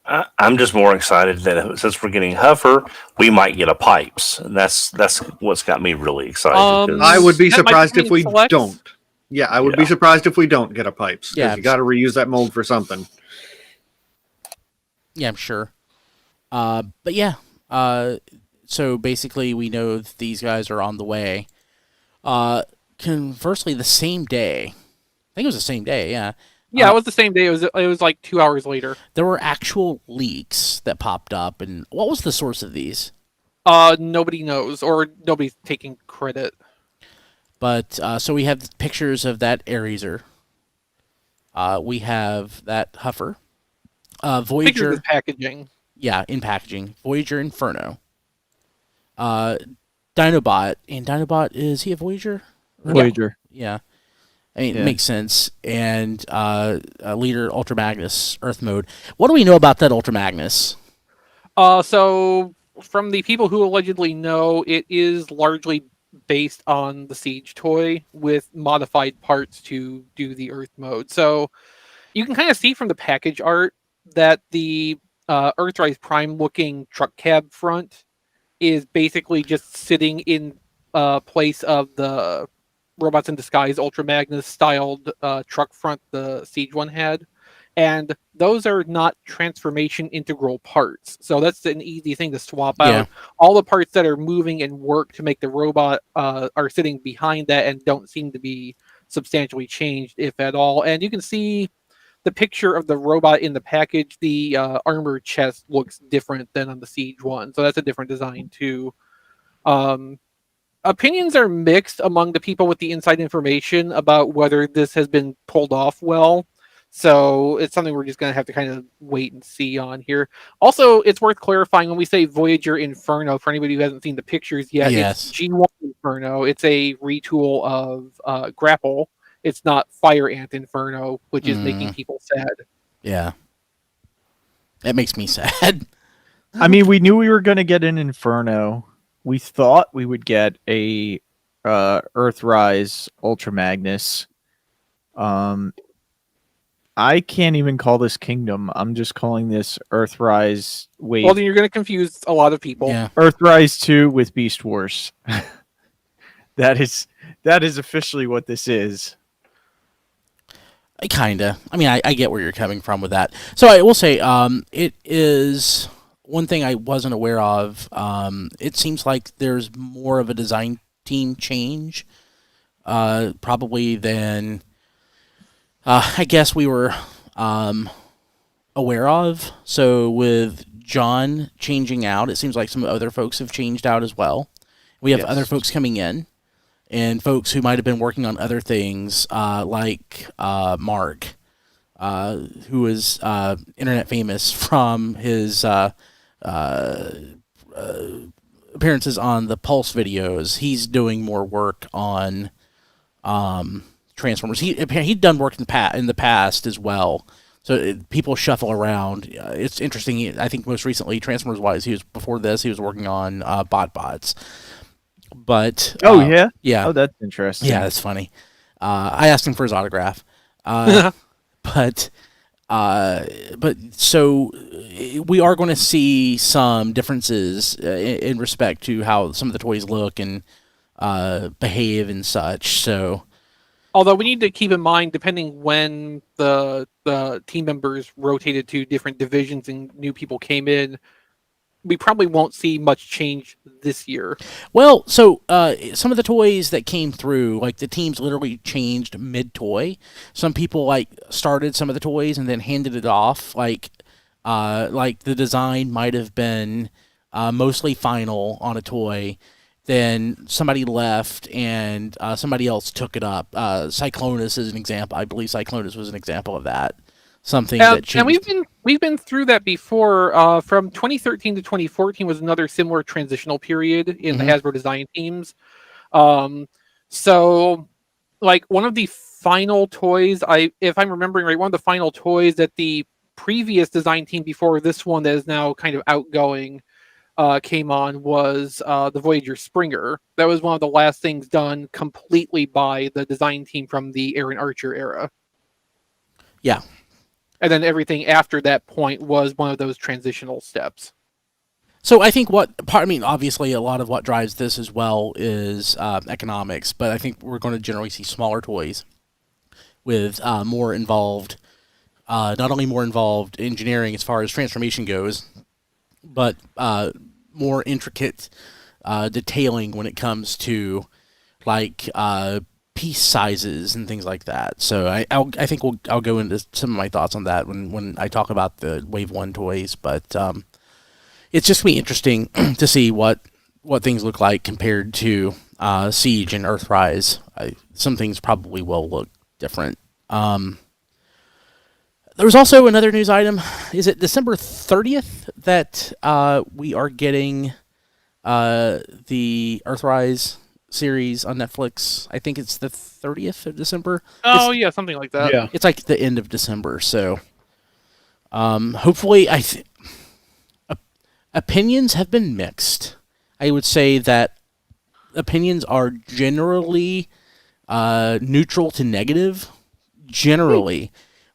I'm just more excited that since we're getting Huffer, we might get a Pipes, and that's what's got me really excited. 'cause- I would be That might surprised be if we selects. don't. Yeah, I would be surprised if we don't get a Pipes. Yeah. Yeah, you got to reuse that mold for something. Yeah, I'm sure. But yeah, so basically we know that these guys are on the way. Conversely, the same day, I think it was the same day, yeah. Yeah, it was the same day. It was like 2 hours later. There were actual leaks that popped up, and what was the source of these? Nobody knows, or nobody's taking credit. But so we have pictures of that Areser. We have that Huffer. Pictures Voyager. of packaging. Yeah, in packaging. Voyager Inferno. Dinobot. And Dinobot, is he a Voyager? Voyager. Yeah. I mean, Yeah. it makes sense. And Leader Ultra Magnus, Earth Mode. What do we know about that Ultra Magnus? So from the people who allegedly know, it is largely based on the Siege toy with modified parts to do the Earth mode. So you can kind of see from the package art that the Earthrise Prime looking truck cab front is basically just sitting in place of the Robots in Disguise Ultra Magnus styled truck front the Siege one had. And those are not transformation integral parts. So that's an easy thing to swap Yeah. out. All the parts that are moving and work to make the robot are sitting behind that and don't seem to be substantially changed, if at all. And you can see the picture of the robot in the package. The armor chest looks different than on the Siege one. So that's a different design too. Opinions are mixed among the people with the inside information about whether this has been pulled off well. So it's something we're just going to have to kind of wait and see on here. Also, it's worth clarifying when we say Voyager Inferno, for anybody who hasn't seen the pictures yet, Yes. it's G1 Inferno. It's a retool of Grapple. It's not Fire Ant Inferno, which is making people sad. Yeah. That makes me sad. I mean, we knew we were going to get an Inferno. We thought we would get a Earthrise Ultra Magnus. I can't even call this Kingdom. I'm just calling this Earthrise Wave. Well, then you're going to confuse a lot of people. Yeah. Earthrise 2 with Beast Wars. That is officially what this is. Kinda. I mean, I get where you're coming from with that. So I will say, it is one thing I wasn't aware of. It seems like there's more of a design team change, probably than I guess we were aware of. So with John changing out, it seems like some other folks have changed out as well. We have Yes. other folks coming in, and folks who might have been working on other things, like Mark, who is internet famous from his appearances on the Pulse videos. He's doing more work on Transformers. He'd done work in the past as well. So people shuffle around. It's interesting. I think most recently, Transformers wise, before this he was working on BotBots. But yeah. yeah. Oh, that's interesting. Yeah, that's funny. I asked him for his autograph. But so we are going to see some differences in respect to how some of the toys look and behave and such. So, Although we need to keep in mind, depending when the team members rotated to different divisions and new people came in, we probably won't see much change this year. well, so some of the toys that came through, like the teams literally changed mid-toy. Some people like started some of the toys and then handed it off. Like the design might have been mostly final on a toy. Then somebody left and somebody else took it up. Cyclonus is an example. I believe Cyclonus was an example of that. something that changed. And we've been through that before. From 2013 to 2014 was another similar transitional period in the Hasbro design teams. So, like, one of the final toys, if I'm remembering right, one of the final toys that the previous design team before this one that is now kind of outgoing came on was the Voyager Springer. That was one of the last things done completely by the design team from the Aaron Archer era. Yeah. And then everything after that point was one of those transitional steps. So I think obviously a lot of what drives this as well is economics, but I think we're going to generally see smaller toys with more involved, not only more involved engineering as far as transformation goes, but more intricate detailing when it comes to like piece sizes and things like that. So I think I'll go into some of my thoughts on that when I talk about the Wave 1 toys, but it's just going to be interesting to see what things look like compared to Siege and Earthrise. Some things probably will look different. There was also another news item. Is it December 30th that we are getting the Earthrise series on Netflix? I think it's the 30th of December. Oh, yeah, something like that. Yeah. It's like the end of December. So hopefully, opinions have been mixed. I would say that opinions are generally neutral to negative, generally,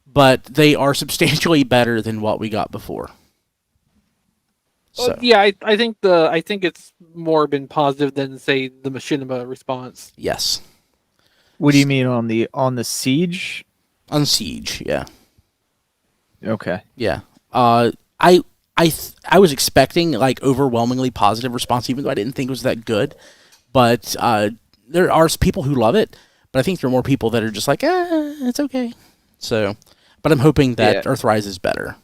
but they are substantially better than what we got before. So, Yeah, I think it's more been positive than, say, the Machinima response. yes. What do you mean on the Siege? On Siege, yeah. Okay. Yeah. I was expecting like overwhelmingly positive response, even though I didn't think it was that good. But there are people who love it, but I think there are more people that are just like, it's okay. So, but I'm hoping that Earthrise is better.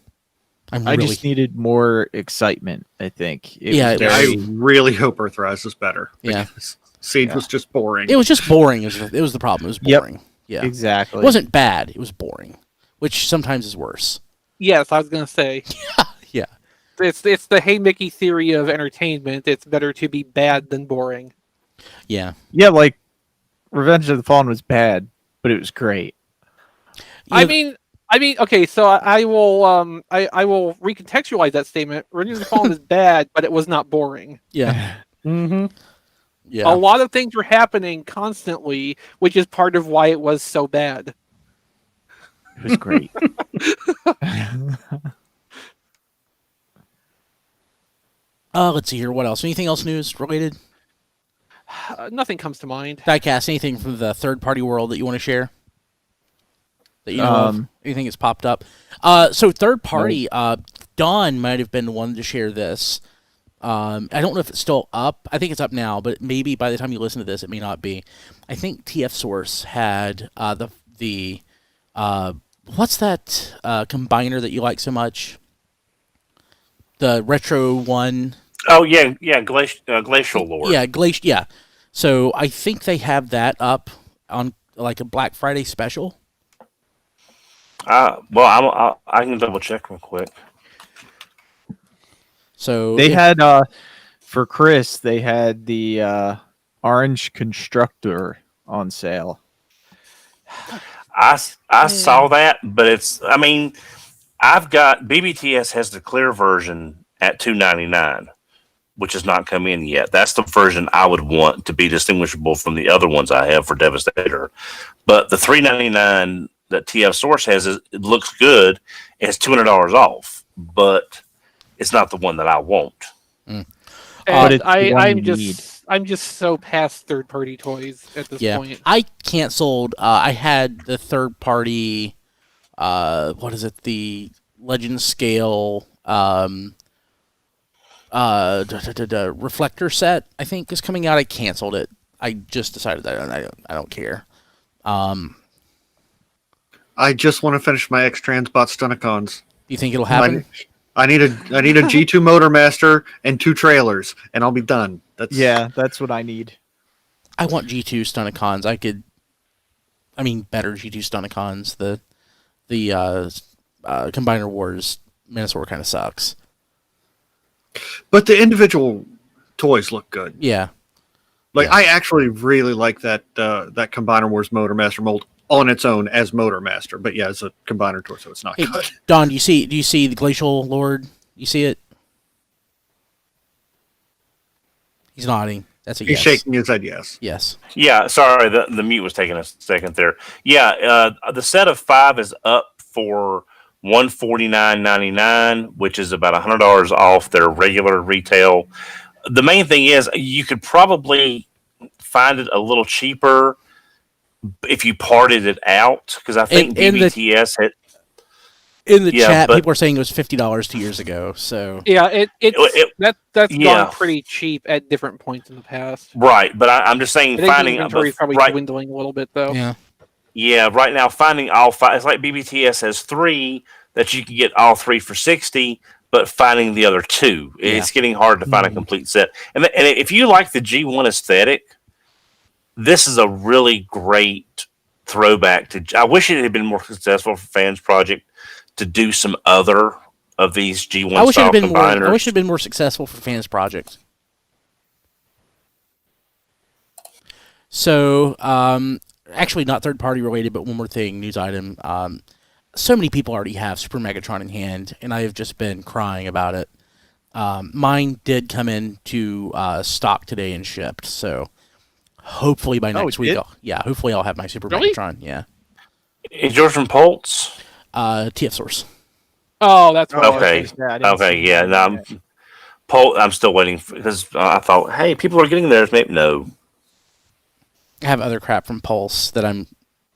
I just needed more excitement, I think. I really hope Earthrise is better. Yeah. Siege was just boring. It was just boring. It was the problem. It was boring. Yep. Yeah. Exactly. It wasn't bad. It was boring, which sometimes is worse. Yes, I was going to say. Yeah. It's the Hey Mickey theory of entertainment. It's better to be bad than boring. Yeah. Yeah, like Revenge of the Fallen was bad, but it was great. I mean, okay, so I will recontextualize that statement. Revenge of the Fallen is bad, but it was not boring. Yeah. Mm-hmm. Yeah. A lot of things were happening constantly, which is part of why it was so bad. It was great. Let's see here. What else? Anything else news related? Nothing comes to mind. Diecast, anything from the third-party world that you want to share? That you know of? Anything that's popped up? So third-party, Dawn might have been the one to share this. I don't know if it's still up. I think it's up now, but maybe by the time you listen to this, it may not be. I think TF Source had the what's that combiner that you like so much? The retro one. Oh yeah, Glacial Lord. Yeah, yeah. So I think they have that up on like a Black Friday special. Well, I can double check real quick. So they had for Chris, they had the Orange Constructor on sale. I saw that, but I've got BBTS has the clear version at $2.99, which has not come in yet. That's the version I would want to be distinguishable from the other ones I have for Devastator. But the $3.99 that TF Source has, it looks good. It's $200 off, but it's not the one that I want. And But I'm just so past third-party toys at this point. I canceled. I had the third-party. What is it? The Legend Scale reflector set, I think, is coming out. I canceled it. I just decided that I don't care. I just want to finish my X-Transbot Stunicons. Do you think it'll happen? I need a G2 Motor Master and 2 trailers, and I'll be done. That's what I need. I want G2 Stunicons. Better G2 Stunicons. The Combiner Wars Minosaur kind of sucks. But the individual toys look good. Yeah. Like Yeah. I actually really like that that Combiner Wars Motormaster mold on its own as Motormaster. But yeah, it's a Combiner toy, so it's not Hey, good. Don, do you see the Glacial Lord? You see it? He's nodding. That's a He's yes. shaking his head yes. Yes. Yeah, sorry, the mute was taking a second there. Yeah, the set of 5 is up for $149.99, which is about $100 off their regular retail. The main thing is you could probably find it a little cheaper if you parted it out, because I think BBTS had. In the Yeah, chat, but- people are saying it was $50 2 years ago. So Yeah, that's Yeah. gone pretty cheap at different points in the past. Right, but I'm just saying I think the finding inventory is probably right, dwindling a little bit though. yeah. yeah, right now finding all 5. It's like BBTS has 3 that you can get all 3 for 60, but finding the other 2, it's getting hard to find a complete set. And if you like the G1 aesthetic, this is a really great throwback to. I wish it had been more successful for Fans Project to do some other of these G1 I wish it style had been more. combiners. I wish it had been more successful for Fans Project. So, actually, not third party related, but one more thing, news item. So many people already have Super Megatron in hand, and I have just been crying about it. Mine did come into stock today and shipped, so hopefully by next week, hopefully I'll have my Super Really? Megatron. Yeah, Is yours from Pulse? TF Source. Oh, that's what Okay. Okay, yeah. No, I'm still waiting because I thought, hey, people are getting theirs. Maybe no. I have other crap from Pulse that I'm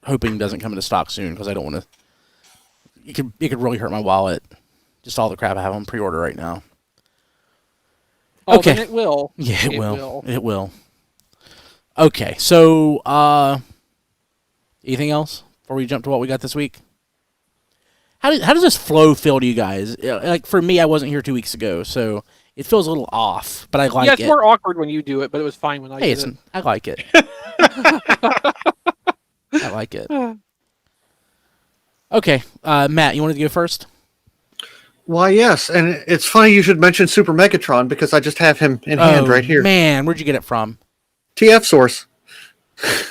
hoping doesn't come into stock soon because I don't want to. It could really hurt my wallet. Just all the crap I have on pre-order right now. Oh, Okay. then it will. Yeah, it will. It will. Okay, so anything else before we jump to what we got this week? How does this flow feel to you guys? Like for me, I wasn't here 2 weeks ago, so it feels a little off. But I like Yeah, it's it. more awkward when you do it, but it was fine when I Hey, did it. I like it. I like it. Okay, Matt, you wanted to go first? Why, yes. And it's funny you should mention Super Megatron because I just have him in hand right here. Man, where'd you get it from? TF Source.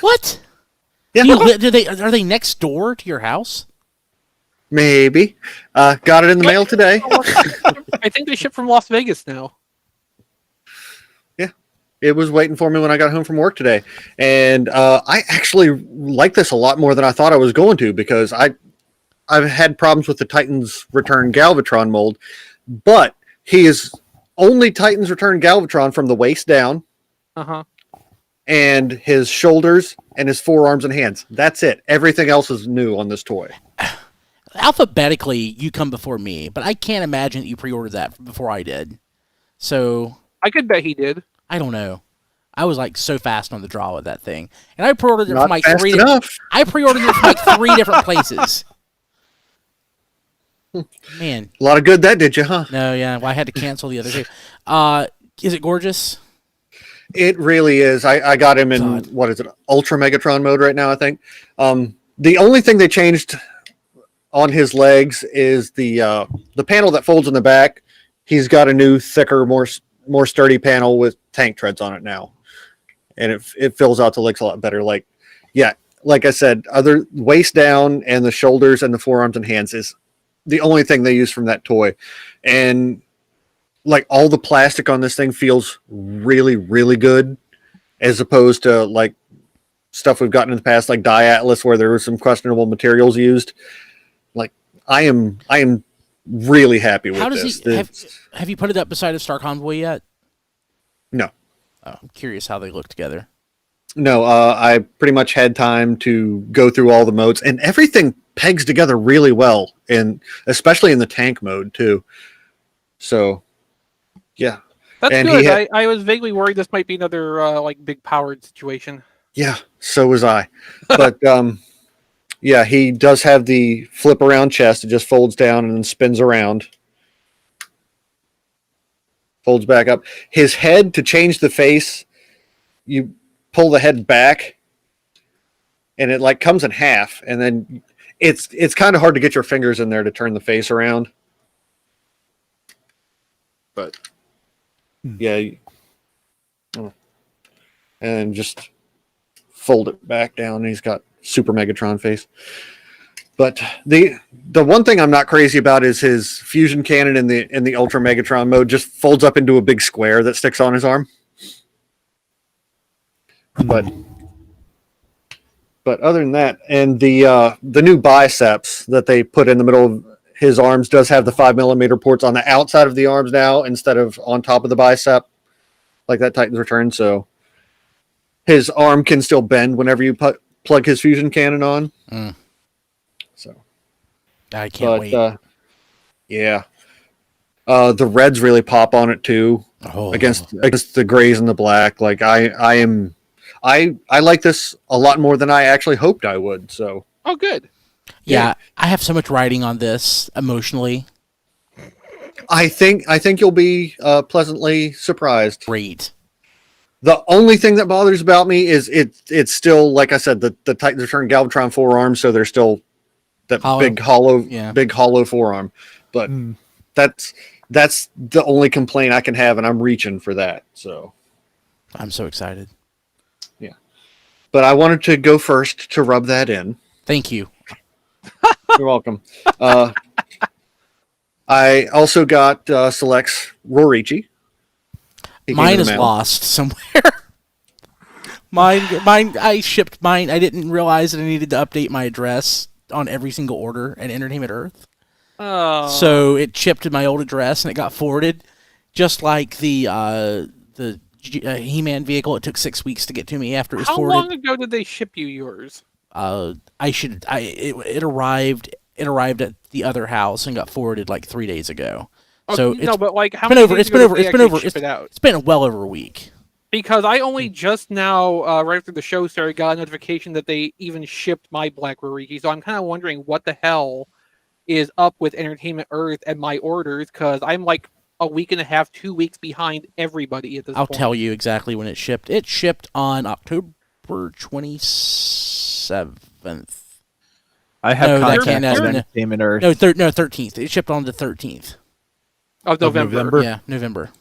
What? Yeah. Are they next door to your house? Maybe. Got it in the mail today. I think they ship from Las Vegas now. Yeah. It was waiting for me when I got home from work today. And I actually like this a lot more than I thought I was going to because I've had problems with the Titans Return Galvatron mold, but he is only Titans Return Galvatron from the waist down. Uh-huh. And his shoulders and his forearms and hands. That's it. Everything else is new on this toy. Alphabetically, you come before me, but I can't imagine that you pre-ordered that before I did. So I could bet he did. I don't know. I was like so fast on the draw with that thing, and I pre-ordered it Not from like fast three. enough. I pre-ordered it from like 3 different places. Man, A lot of good that did you, huh? no, yeah. Well, I had to cancel the other 2. Is it gorgeous? It really is. I got him in, God. what is it, Ultra Megatron mode right now, I think. The only thing they changed on his legs is the panel that folds in the back. He's got a new, thicker, more sturdy panel with tank treads on it now. And it fills out the legs a lot better. Like I said, other waist down and the shoulders and the forearms and hands is the only thing they use from that toy. And like all the plastic on this thing feels really, really good as opposed to like stuff we've gotten in the past, like Diatlas, where there were some questionable materials used. Like I am really happy with How does this. he have you put it up beside a Star Convoy yet? No. Oh, I'm curious how they look together. No, I pretty much had time to go through all the modes, and everything pegs together really well, and especially in the tank mode too. So, yeah, That's And good. I was vaguely worried this might be another like big powered situation. yeah, so was I. But yeah, he does have the flip around chest. It just folds down and then spins around. Folds back up. His head, to change the face, you pull the head back and it like comes in half, and then it's kind of hard to get your fingers in there to turn the face around. But yeah, and just fold it back down. And he's got Super Megatron face. But the one thing I'm not crazy about is his fusion cannon in the Ultra Megatron mode just folds up into a big square that sticks on his arm. But other than that, and the new biceps that they put in the middle of his arms does have the 5mm ports on the outside of the arms now instead of on top of the bicep, like that Titan's Return. So his arm can still bend whenever you plug his fusion cannon on. So I can't wait. Yeah, the reds really pop on it too against the grays and the black. Like I like this a lot more than I actually hoped I would. So good. Yeah, I have so much writing on this emotionally. I think you'll be pleasantly surprised. Great. The only thing that bothers about me is it's still, like I said, the Titan's Return Galvatron forearm, so there's still that big hollow forearm. But that's the only complaint I can have, and I'm reaching for that. So I'm so excited. Yeah. But I wanted to go first to rub that in. Thank you. You're welcome. I also got Select's Rorichi. Mine is lost somewhere. mine. I shipped mine. I didn't realize that I needed to update my address on every single order at Entertainment Earth. Oh. So it shipped to my old address and it got forwarded, just like the He-Man vehicle. It took 6 weeks to get to me after it was forwarded. How long ago did they ship you yours? It arrived at the other house and got forwarded like 3 days ago. Okay, So no, but like how it's many been over. days It's been ago over. did they It's been actually over. ship it out? It's been well over a week. Because I only just now, right after the show started, got a notification that they even shipped my Black Roriki. So I'm kind of wondering what the hell is up with Entertainment Earth and my orders, because I'm like a week and a half, 2 weeks behind everybody at this point. I'll tell you exactly when it shipped. It shipped on October 27th. I have contact with happen. Entertainment Earth. No, 13th. It shipped on the 13th. Of November. Yeah, November.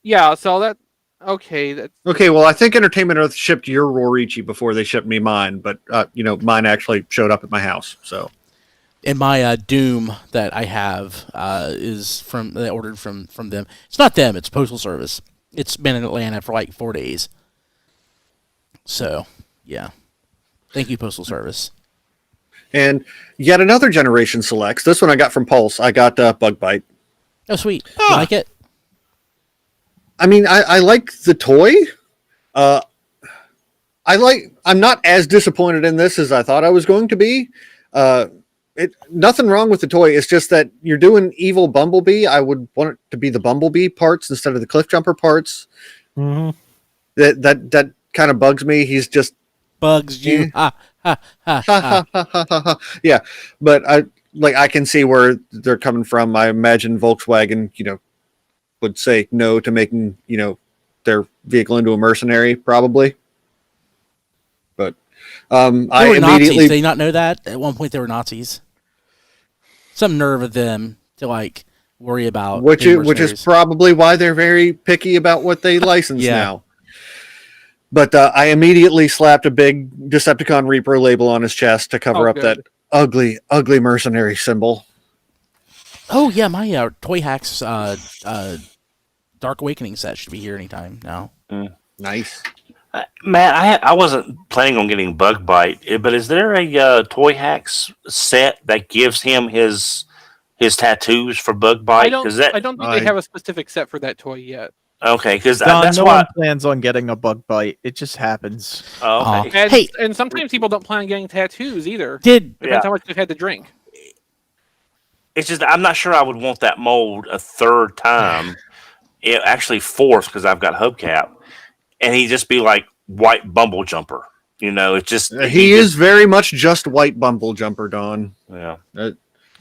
Yeah, so that... Okay, Okay, well, I think Entertainment Earth shipped your Rorichi before they shipped me mine, but, mine actually showed up at my house, so... And my Doom that I have is I ordered from them. It's not them, it's Postal Service. It's been in Atlanta for like 4 days. So, yeah. Thank you, Postal Service. And yet another Generation Selects. This one I got from Pulse. I got Bug Bite. Oh, sweet. You like it? I mean, I like the toy. I'm not as disappointed in this as I thought I was going to be. Nothing wrong with the toy. It's just that you're doing evil Bumblebee. I would want it to be the Bumblebee parts instead of the Cliff Jumper parts. Mm-hmm. That kind of bugs me. He's just bugs you. Ha ha ha ha. Yeah, but I can see where they're coming from. I imagine Volkswagen, would say no to making, their vehicle into a mercenary, probably. But I immediately Nazis. Did they not know that at one point they were Nazis? Some nerve of them to worry about which is probably why they're very picky about what they license now. But I immediately slapped a big Decepticon Reaper label on his chest to cover up that ugly mercenary symbol. Oh yeah, my Toy Hacks Dark Awakening set should be here anytime now. Nice. Matt, I wasn't planning on getting Bug Bite, but is there a Toy Hacks set that gives him his tattoos for Bug Bite? I don't think they have a specific set for that toy yet. Okay, because that's no one plans on getting a Bug Bite. It just happens. Oh, okay. And sometimes people don't plan on getting tattoos either. Depends how much they've had to drink. It's just I'm not sure I would want that mold a third time. Actually fourth, because I've got hubcap, and he'd just be like white Bumble Jumper. It's just he is very much just white Bumble Jumper, Don. Yeah.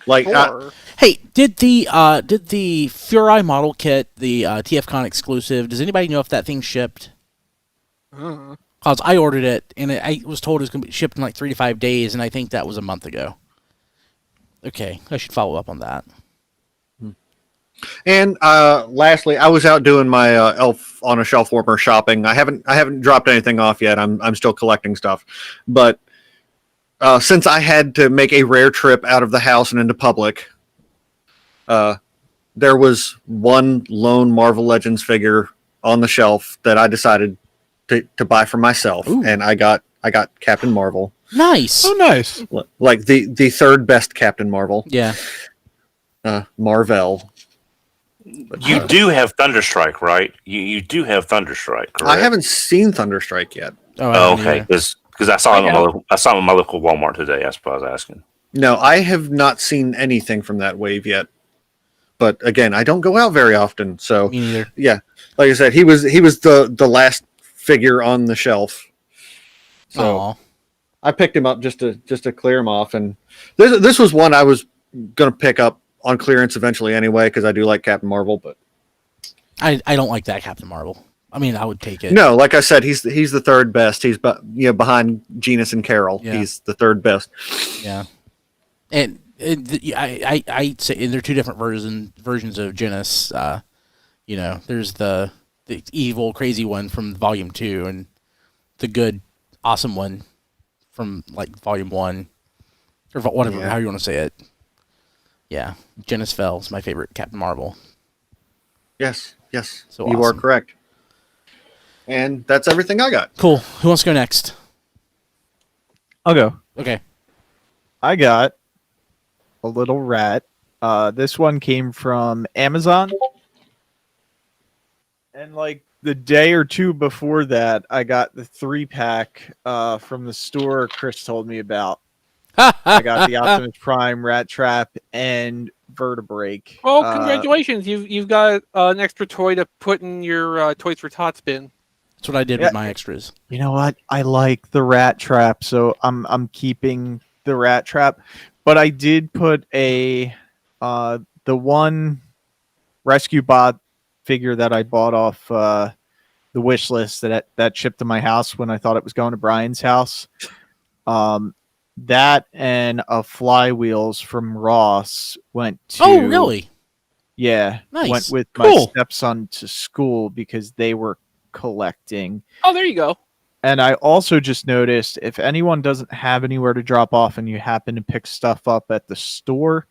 Hey, did the Furai model kit, the TFCon exclusive? Does anybody know if that thing shipped? Cause I ordered it, and I was told it was going to be shipped in like 3 to 5 days, and I think that was a month ago. Okay, I should follow up on that. And lastly, I was out doing my Elf on a Shelf warmer shopping. I haven't dropped anything off yet. I'm still collecting stuff, but since I had to make a rare trip out of the house and into public, there was one lone Marvel Legends figure on the shelf that I decided to buy for myself. Ooh. And I got Captain Marvel. Nice. Oh, nice. Like the third best Captain Marvel. Yeah. Marvel. You do have Thunderstrike, right? You do have Thunderstrike, correct? I haven't seen Thunderstrike yet. Oh, okay. Because I saw him at my local Walmart today. That's what I was asking. No, I have not seen anything from that wave yet. But again, I don't go out very often, so me neither. Yeah, like I said, he was the last figure on the shelf. So Aww. I picked him up just to clear him off, and this was one I was going to pick up on clearance eventually anyway, because I do like Captain Marvel, but I don't like that Captain Marvel. I mean, I would take it. No, like I said, he's the third best. He's behind Genus and Carol. Yeah. He's the third best. Yeah, and I say, and they're two different versions of Genus. There's the evil, crazy one from Volume 2, and the good, awesome one from like Volume 1, or whatever, how you want to say it. Yeah, Genus Fell's my favorite Captain Marvel. Yes, so you are correct. And that's everything I got. Cool. Who wants to go next? I'll go. Okay. I got a little rat. This one came from Amazon. And like the day or two before that, I got the 3-pack from the store Chris told me about. I got the Optimus Prime, Rat Trap, and Vertebrake. Oh, congratulations! You've got an extra toy to put in your Toys for Tots bin. That's what I did with my extras. You know what? I like the Rat Trap, so I'm keeping the Rat Trap. But I did put the one Rescue Bot figure that I bought off the wish list that shipped to my house when I thought it was going to Brian's house. That and a Flywheels from Ross went to... Oh, really? Yeah. Nice. Went with my stepson to school because they were collecting. Oh, there you go. And I also just noticed if anyone doesn't have anywhere to drop off and you happen to pick stuff up at the store,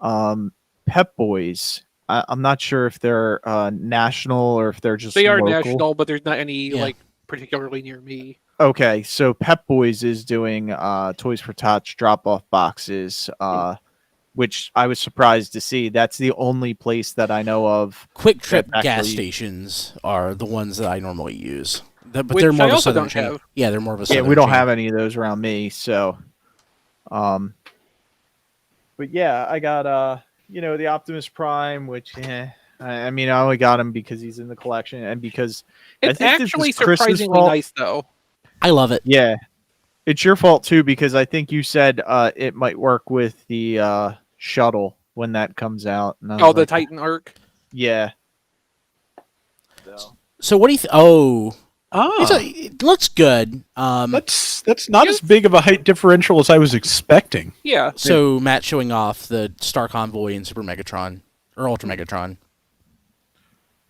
Pep Boys, I'm not sure if they're national or if they're just They are local. national, but there's not any like particularly near me. Okay, so Pep Boys is doing Toys for Tots drop-off boxes, which I was surprised to see. That's the only place that I know of. Quick Trip gas stations are the ones that I normally use. But they're more of a southern chain. Yeah, they're more of a southern chain. We don't chain. have any of those around me, so... But yeah, I got, the Optimus Prime, which... I mean, I only got him because he's in the collection and because... It's actually surprisingly nice, though. I love it. Yeah. It's your fault, too, because I think you said it might work with the shuttle when that comes out. The Titan Arc? Yeah. So what do you think? It looks good. That's not as big of a height differential as I was expecting. Yeah. So Matt showing off the Star Convoy and Super Megatron, or Ultra Megatron.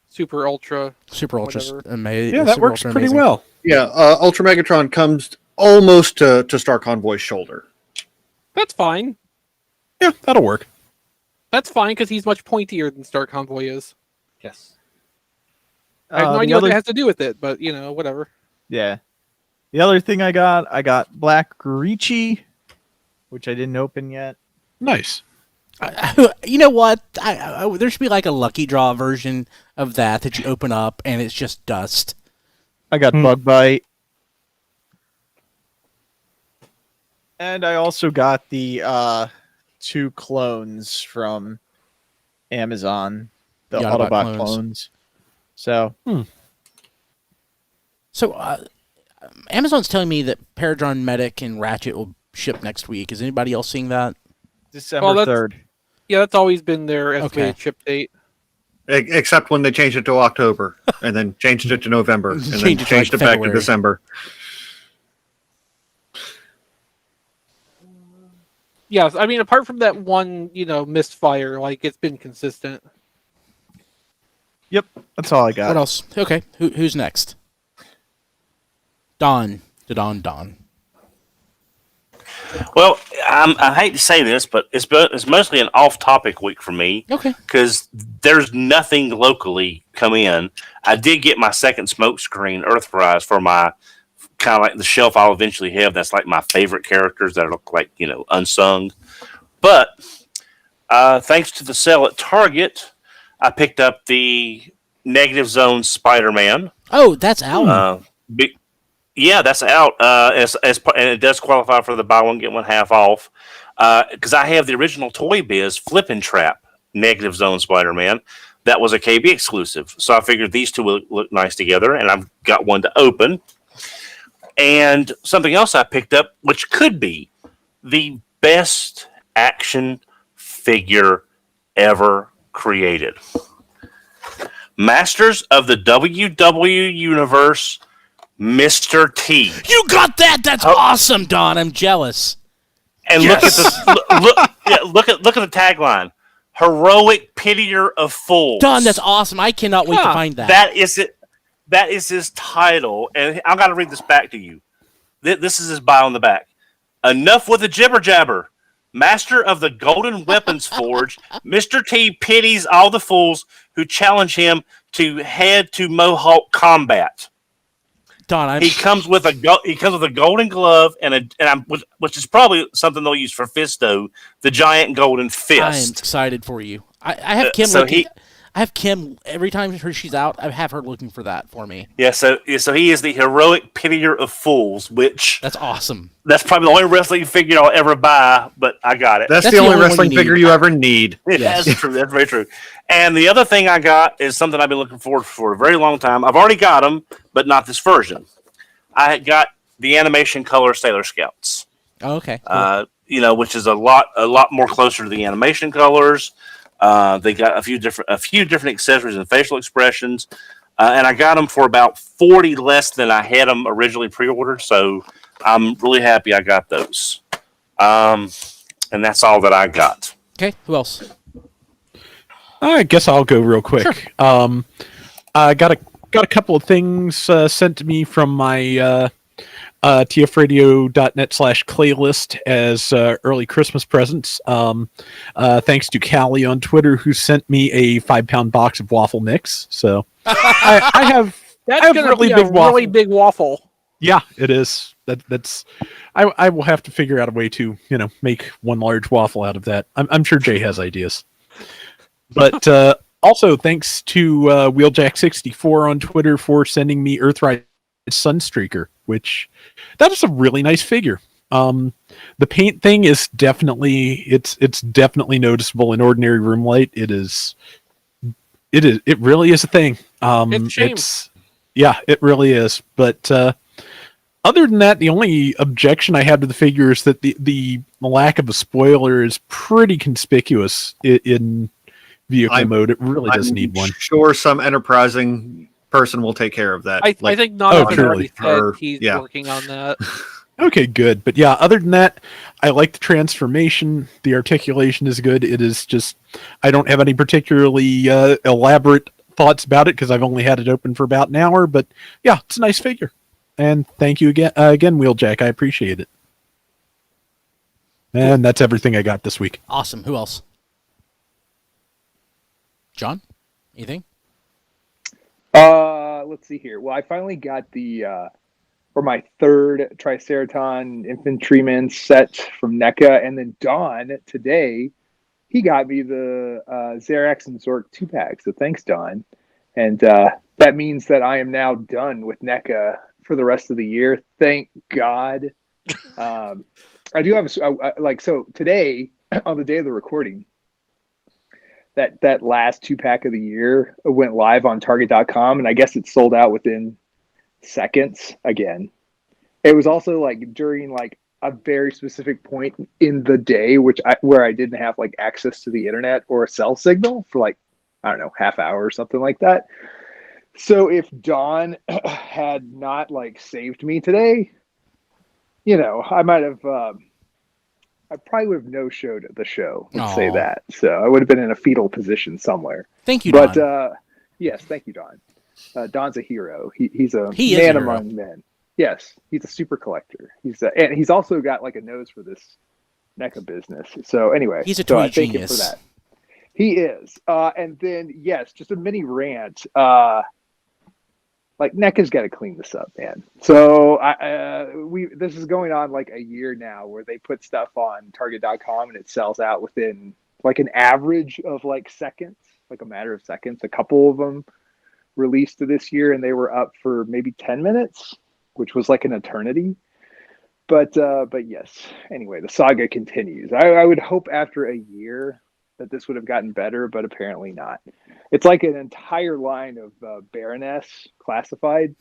Super Ultra. Amazing. Yeah, that works pretty well. Yeah, Ultra Megatron comes almost to Star Convoy's shoulder. That's fine. Yeah, that'll work. That's fine because he's much pointier than Star Convoy is. Yes. I have no idea what it has to do with it, but whatever. Yeah. The other thing I got Black Garichi, which I didn't open yet. Nice. You know what? There should be like a lucky draw version of that you open up and it's just dust. I got Bug Bite. And I also got the 2 clones from Amazon, the Autobot clones. So, Amazon's telling me that Paradron Medic and Ratchet will ship next week. Is anybody else seeing that? December 3rd. Yeah, that's always been their estimated ship date. Except when they changed it to October, and then changed it to November, and then changed it back to December. Yes, I mean, apart from that one, misfire, like, it's been consistent. Yep, that's all I got. What else? Okay, who's next? Don. Well, I hate to say this, but it's mostly an off-topic week for me. Okay. Because there's nothing locally come in. I did get my second smoke screen Earthrise for my kind of like the shelf I'll eventually have. That's like my favorite characters that look like unsung. But thanks to the sale at Target, I picked up the Negative Zone Spider-Man. Oh, that's out. Yeah, that's out. And it does qualify for the buy one get one half off. Because I have the original Toy Biz Flip and Trap Negative Zone Spider-Man. That was a KB exclusive. So I figured these two will look nice together, and I've got one to open. And something else I picked up, which could be the best action figure ever created. Masters of the WW Universe, Mr. T. You got that? That's awesome, Don. I'm jealous. And look at the tagline: "Heroic pitier of fools." Don, that's awesome. I cannot wait to find that. That is it. That is his title, and I'm going to read this back to you. This is his bio on the back. Enough with the jibber jabber. Master of the Golden Weapons Forge, Mr. T pities all the fools who challenge him to head to Mohawk combat. Don, he comes with a golden glove which is probably something they'll use for Fisto, the giant golden fist. I am excited for you. I have Kim I have Kim every time she's out. I have her looking for that for me. Yeah, so he is the heroic pitier of fools, which that's awesome. That's probably the only wrestling figure I'll ever buy, but I got it. That's the only wrestling figure you ever need. Yeah, yes. That's true. That's very true. And the other thing I got is something I've been looking forward for a very long time. I've already got them, but not this version. I got the animation color Sailor Scouts. Oh, okay. Cool. Which is a lot more closer to the animation colors. They got a few different accessories and facial expressions, and I got them for about 40 less than I had them originally pre-ordered. So I'm really happy I got those. And that's all that I got. Okay, who else? I guess I'll go real quick. Sure. I got a couple of things sent to me from my tfradio.net/playlist as early Christmas presents. Thanks to Callie on Twitter, who sent me a 5-pound box of waffle mix. So I have really big waffle. Yeah, it is. That's. I will have to figure out a way to make one large waffle out of that. I'm sure Jay has ideas. But also thanks to Wheeljack64 on Twitter for sending me Earthrise Sunstreaker, which that is a really nice figure. The paint thing is definitely it's definitely noticeable in ordinary room light. It really is a thing. It really is. But other than that, the only objection I have to the figure is that the lack of a spoiler is pretty conspicuous in vehicle mode. It really does need one. Sure, some enterprising person will take care of that. I think not already said he's working on that. Okay, good. But yeah, other than that, I like the transformation. The articulation is good. It is just, I don't have any particularly elaborate thoughts about it because I've only had it open for about an hour. But yeah, it's a nice figure. And thank you again, Wheeljack. I appreciate it. And that's everything I got this week. Awesome. Who else? John? Anything? Let's see here. Well, I finally got my third Triceraton Infantryman set from NECA, and then Don today, he got me the Xerax and Zork 2-pack. So thanks, Don. And that means that I am now done with NECA for the rest of the year. Thank God. I do have so today on the day of the recording, that last 2-pack of the year went live on Target.com, and I guess it sold out within seconds again. It was also during a very specific point in the day, where I didn't have access to the internet or a cell signal for I don't know, half hour or something like that. So if Dawn had not like saved me today, I might have. I probably would have no-showed the show. Let's say that. So I would have been in a fetal position somewhere. Thank you, Don. But yes, thank you, Don. Don's a hero. He's a He is man a hero. among men. Yes, he's a super collector. And he's also got like a nose for this NECA business. So anyway, he's a so toy I thank him genius. for that. He is. And then yes, just a mini rant. Like NECA's got to clean this up, man. So this is going on like a year now, where they put stuff on Target.com and it sells out within like an average of like seconds, like a matter of seconds. A couple of them released this year, and they were up for maybe 10 minutes, which was like an eternity. But yes. Anyway, the saga continues. I would hope after a year that this would have gotten better, but apparently not. It's like an entire line of Baroness classified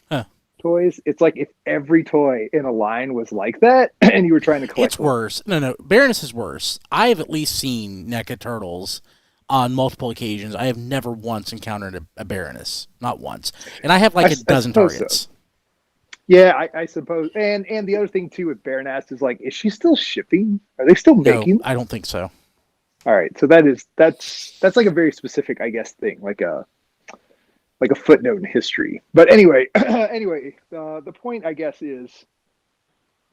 toys. It's like if every toy in a line was like that, and you were trying to collect. It's worse. No, Baroness is worse. I have at least seen NECA Turtles on multiple occasions. I have never once encountered a Baroness, not once, and I have like a dozen targets. So. Yeah, I suppose. And the other thing too with Baroness is like, is she still shipping? Are they still making? No, I don't think so. All right, so that's like a very specific, I guess, thing, like a footnote in history. But anyway, the point, I guess, is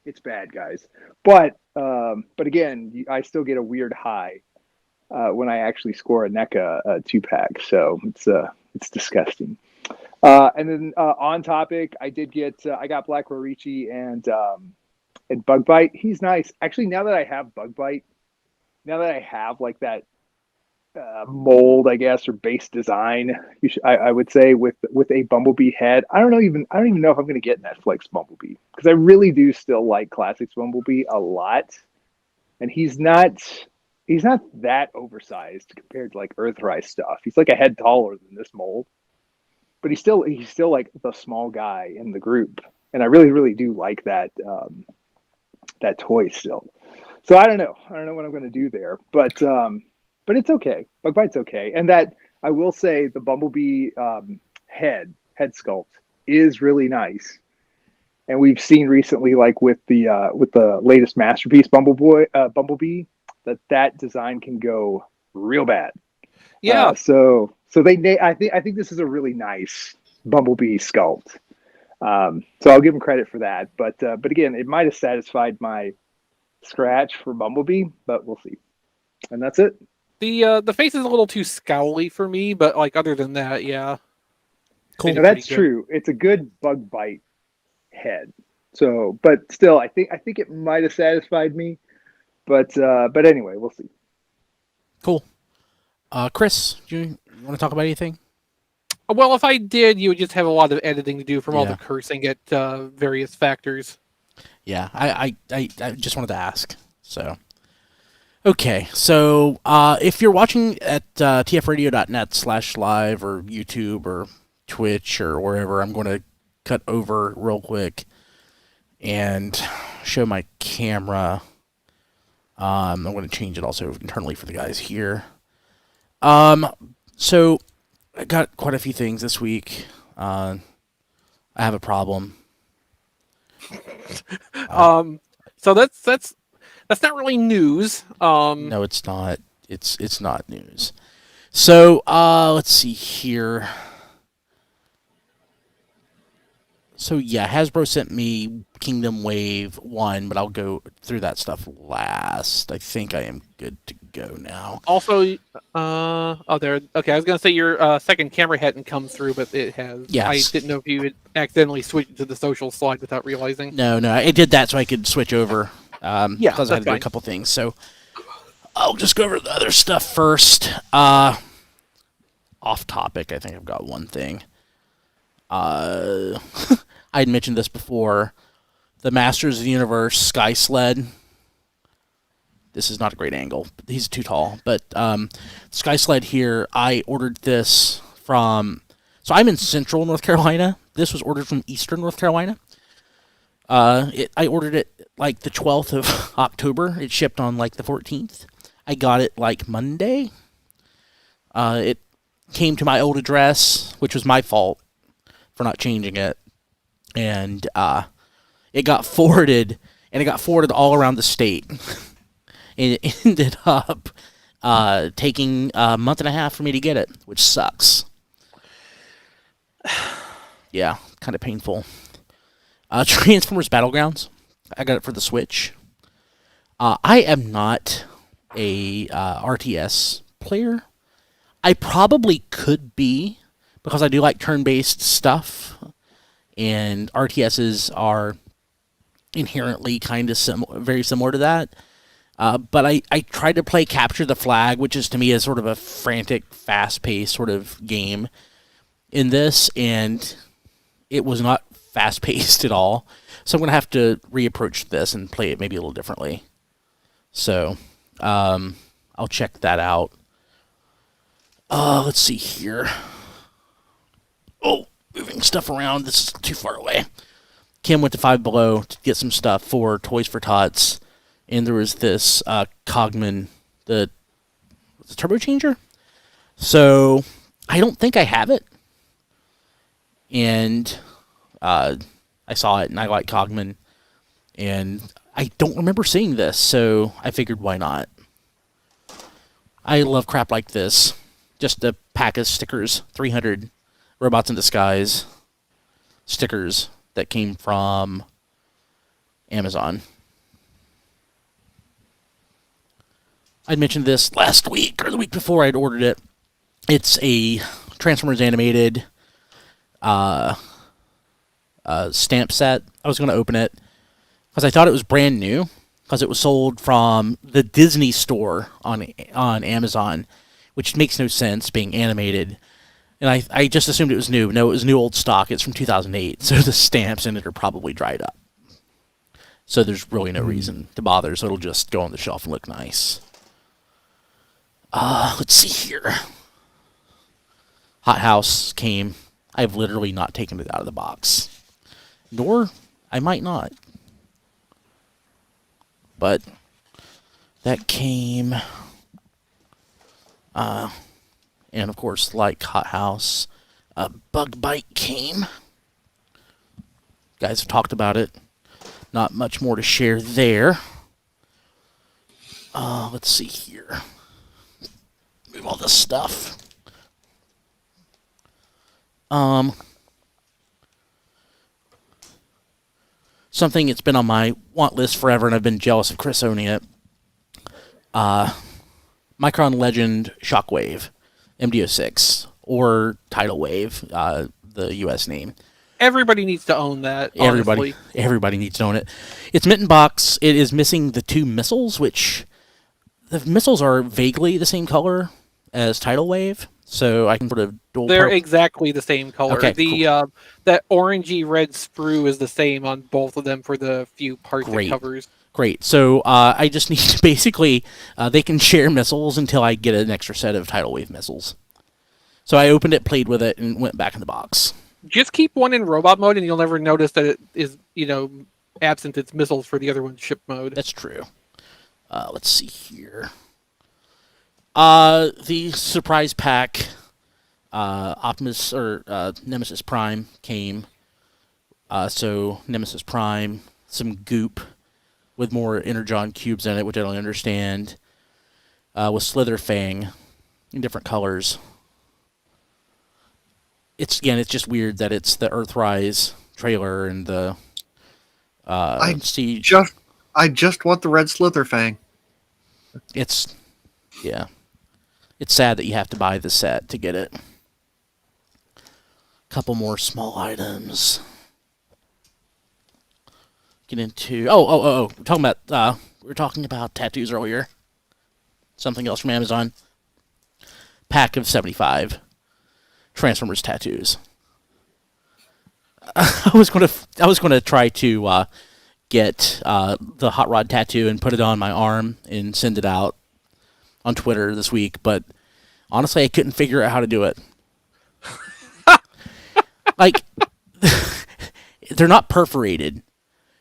it's bad, guys. But again, I still get a weird high when I actually score a NECA 2-pack. So it's disgusting. And then on topic, I got Black Rorichi and Bug Bite. He's nice. Actually, now that I have Bug Bite, now that I have like that mold, I guess, or base design, I would say with a Bumblebee head. I don't even know if I'm going to get Netflix Bumblebee, because I really do still like Classics Bumblebee a lot, and he's not that oversized compared to like Earthrise stuff. He's like a head taller than this mold, but he's still like the small guy in the group, and I really do like that that toy still. So I don't know what I'm going to do there, but it's okay. Bug Bite's okay, and that I will say the Bumblebee head sculpt is really nice, and we've seen recently, like with the latest Masterpiece Bumblebee, that design can go real bad. Yeah. So I think this is a really nice Bumblebee sculpt. So I'll give them credit for that, but again, it might have satisfied my scratch for Bumblebee, but we'll see. And that's it. The face is a little too scowly for me, but like other than that, yeah. Cool. No, that's true. It's a good Bug Bite head. So, but still, I think it might have satisfied me, but anyway, we'll see. Cool. Chris, do you want to talk about anything? Well, if I did, you would just have a lot of editing to do from all the cursing at various factors. Yeah, I just wanted to ask. So, okay. So, if you're watching at tfradio.net/live or YouTube or Twitch or wherever, I'm going to cut over real quick and show my camera. I'm going to change it also internally for the guys here. So I got quite a few things this week. I have a problem. So that's not really news. No, it's not. It's not news. So let's see here. So yeah, Hasbro sent me Kingdom Wave 1, but I'll go through that stuff last. I think I am good to go now. Also, there. Okay, I was gonna say your second camera hadn't come through, but it has. Yes. I didn't know if you had accidentally switched to the social slide without realizing. No, I did that so I could switch over. Because I had to do fine. a couple things. So I'll just go over the other stuff first. Off topic, I think I've got one thing. I had mentioned this before. The Masters of the Universe Sky Sled. This is not a great angle. He's too tall. But Sky Sled here, I ordered this from... So I'm in Central North Carolina. This was ordered from Eastern North Carolina. I ordered it like the 12th of October. It shipped on like the 14th. I got it like Monday. came to my old address, which was my fault for not changing it, and it got forwarded, and it got forwarded all around the state. And it ended up taking a month and a half for me to get it, which sucks. Yeah, kind of painful. Transformers Battlegrounds. I got it for the Switch. I am not a RTS player. I probably could be, because I do like turn-based stuff, and RTSs are inherently kind of very similar to that. But I tried to play Capture the Flag, which is to me is sort of a frantic, fast-paced sort of game in this, and it was not fast-paced at all. So I'm going to have to reapproach this and play it maybe a little differently. So I'll check that out. Let's see here. Oh, moving stuff around. This is too far away. Kim went to Five Below to get some stuff for Toys for Tots. And there was this Cogman, the turbo changer. So I don't think I have it. And I saw it, and I like Cogman. And I don't remember seeing this, so I figured why not. I love crap like this. Just a pack of stickers, 300 Robots in Disguise stickers that came from Amazon. I mentioned this last week or the week before I'd ordered it. It's a Transformers animated stamp set. I was going to open it because I thought it was brand new because it was sold from the Disney store on Amazon, which makes no sense being animated. And I just assumed it was new. No, it was new old stock. It's from 2008, so the stamps in it are probably dried up. So there's really no reason to bother, so it'll just go on the shelf and look nice. Let's see here. Hot House came. I've literally not taken it out of the box. Nor, I might not. But that came. And of course, like Hot House, Bug Bite came. Guys have talked about it. Not much more to share there. Let's see here. Move all this stuff. Something that's been on my want list forever, and I've been jealous of Chris owning it. Micron Legend Shockwave, MD06, or Tidal Wave, the US name. Everybody needs to own that, honestly. Everybody needs to own it. It's mint in box. It is missing the two missiles, which the missiles are vaguely the same color as Tidal Wave, so I can sort of dual. They're exactly the same color. Okay, cool. That orangey red sprue is the same on both of them for the few parts it covers. Great. So I just need to basically they can share missiles until I get an extra set of Tidal Wave missiles. So I opened it, played with it, and went back in the box. Just keep one in robot mode, and you'll never notice that it is, absent its missiles for the other one's ship mode. That's true. Let's see here. The surprise pack, Optimus or Nemesis Prime came. So Nemesis Prime, some goop with more Energon cubes in it, which I don't understand. With Slither Fang in different colors. It's just weird that it's the Earthrise trailer and the Siege. I just want the red Slither Fang. It's sad that you have to buy the set to get it. Couple more small items. Get into we're talking about tattoos earlier. Something else from Amazon. Pack of 75 Transformers tattoos. I was gonna try to get the hot rod tattoo and put it on my arm and send it out on Twitter this week, but honestly, I couldn't figure out how to do it. Like, they're not perforated,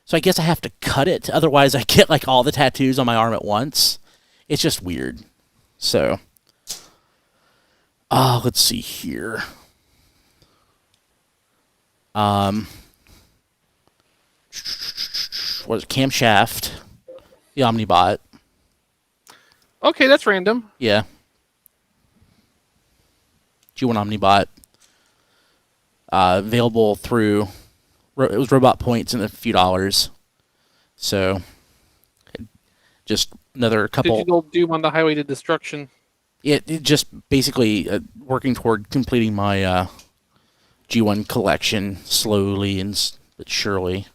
so I guess I have to cut it. Otherwise, I get like all the tattoos on my arm at once. It's just weird. So, Let's see here. What is it? Camshaft, the Omnibot. Okay, that's random. Yeah. G1 Omnibot. Available through. It was Robot Points and a few dollars. So, just another couple. Digital Doom on the Highway to Destruction. It just basically working toward completing my G1 collection slowly but surely.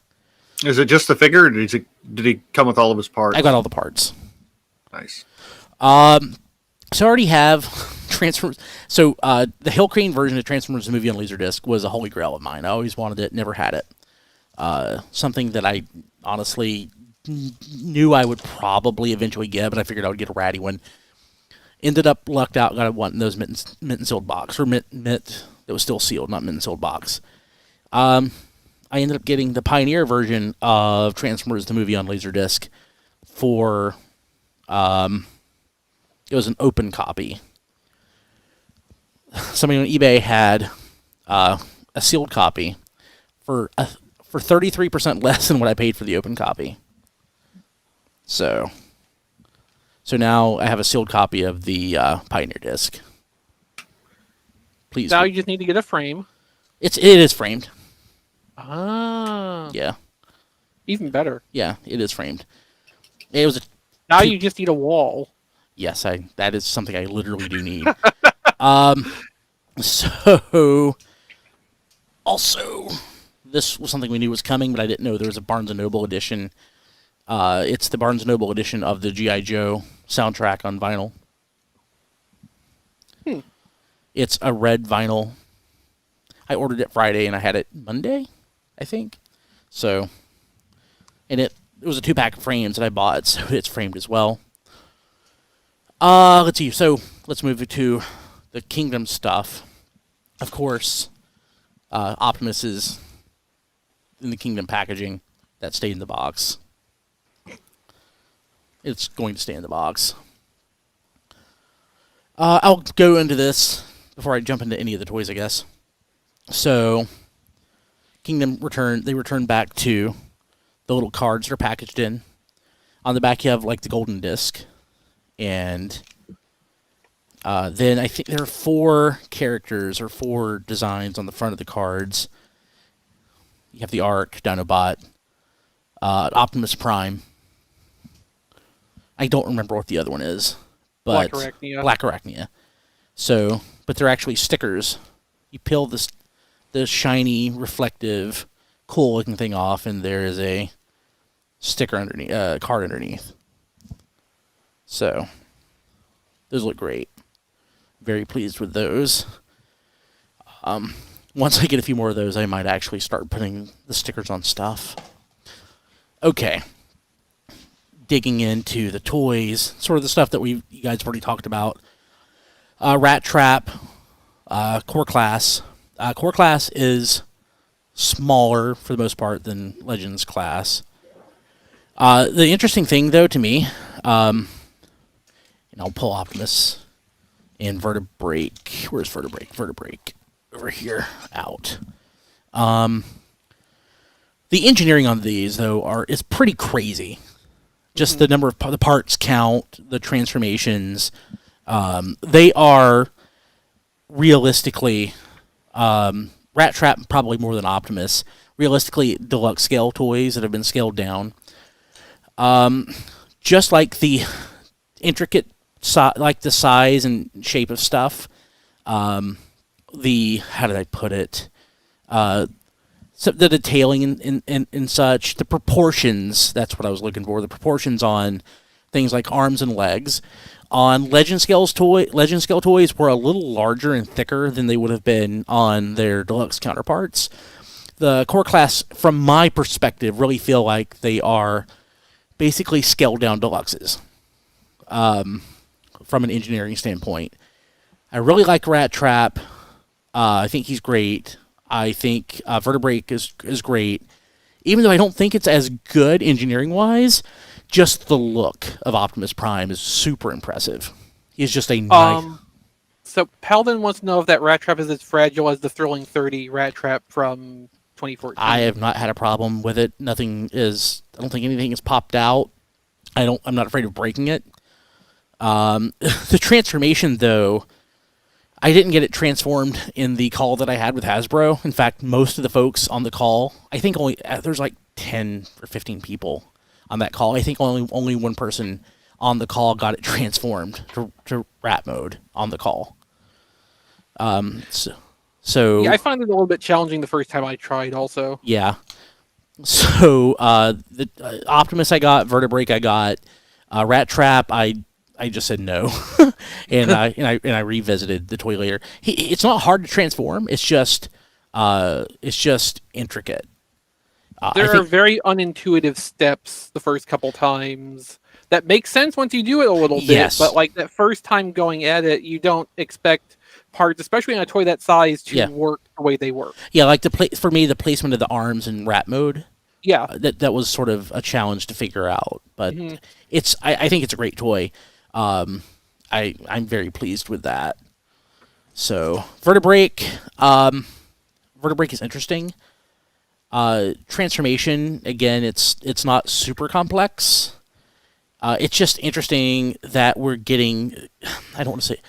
Is it just the figure, or did he come with all of his parts? I got all the parts. Nice. So I already have Transformers. So the Hill Crane version of Transformers the movie on Laserdisc was a holy grail of mine. I always wanted it, never had it. Something that I honestly knew I would probably eventually get, but I figured I would get a ratty one. Ended up lucked out, got one in those mint and sealed box, or mint that was still sealed, not mint and sealed box. I ended up getting the Pioneer version of Transformers the movie on Laserdisc for it was an open copy. Somebody on eBay had a sealed copy for 33% less than what I paid for the open copy. So now I have a sealed copy of the Pioneer disc. Please. Now you just need to get a frame. It is framed. Ah. Yeah. Even better. Yeah, it is framed. It was now you just need a wall. Yes, that is something I literally do need. So also this was something we knew was coming, but I didn't know there was a Barnes & Noble edition. It's the Barnes & Noble edition of the G.I. Joe soundtrack on vinyl. It's a red vinyl. I ordered it Friday and I had it Monday, I think. So, and it was a 2-pack of frames that I bought, so it's framed as well. Let's see. So let's move to the Kingdom stuff. Of course, Optimus is in the Kingdom packaging that stayed in the box. It's going to stay in the box. I'll go into this before I jump into any of the toys, I guess. So, Kingdom returned back to the little cards that are packaged in. On the back, you have like the golden disc, and then I think there are 4 characters or 4 designs on the front of the cards. You have the Ark, Dinobot, Optimus Prime. I don't remember what the other one is, but Black Arachnia. So, but they're actually stickers. You peel the shiny, reflective, cool-looking thing off, and there is a sticker underneath, card underneath. So, those look great. Very pleased with those. Once I get a few more of those, I might actually start putting the stickers on stuff. Okay. Digging into the toys, sort of the stuff that you guys have already talked about. Rat Trap, Core Class. Core Class is smaller for the most part than Legends Class. The interesting thing, though, to me, and I'll pull Optimus and Vertebrake. Where's Vertebrake? Vertebrake over here, out. The engineering on these, though, is pretty crazy. Just the number of the parts count, the transformations. They are realistically, Rat Trap probably more than Optimus, realistically deluxe scale toys that have been scaled down. Just like the intricate, like the size and shape of stuff. How did I put it? So the detailing and such, the proportions, that's what I was looking for. The proportions on things like arms and legs. On Legend scale toys were a little larger and thicker than they would have been on their deluxe counterparts. The Core Class, from my perspective, really feel like they are basically scaled down deluxes from an engineering standpoint. I really like Rat Trap. I think he's great. I think Vertebrake is great. Even though I don't think it's as good engineering-wise, just the look of Optimus Prime is super impressive. He's just a nice... So Paladin wants to know if that rat trap is as fragile as the Thrilling 30 rat trap from 2014. I have not had a problem with it. Nothing is. I don't think anything has popped out. I'm not afraid of breaking it. The transformation, though, I didn't get it transformed in the call that I had with Hasbro. In fact, most of the folks on the call, I think only there's like 10 or 15 people on that call. I think only one person on the call got it transformed to rat mode on the call. So yeah, I find it a little bit challenging the first time I tried. Also, yeah. So the Optimus I got, Vertebrake I got, Rat Trap I just said no, and I revisited the toy later. It's not hard to transform. It's just intricate. There are very unintuitive steps the first couple times that make sense once you do it a little bit. Yes. But like that first time going at it, you don't expect parts, especially in a toy that size, to work the way they work. Yeah, like for me, the placement of the arms in rat mode. Yeah, that was sort of a challenge to figure out, but I think it's a great toy. I'm very pleased with that. So Vertebrake is interesting. Transformation, again, it's not super complex. It's just interesting that we're getting, I don't want to say,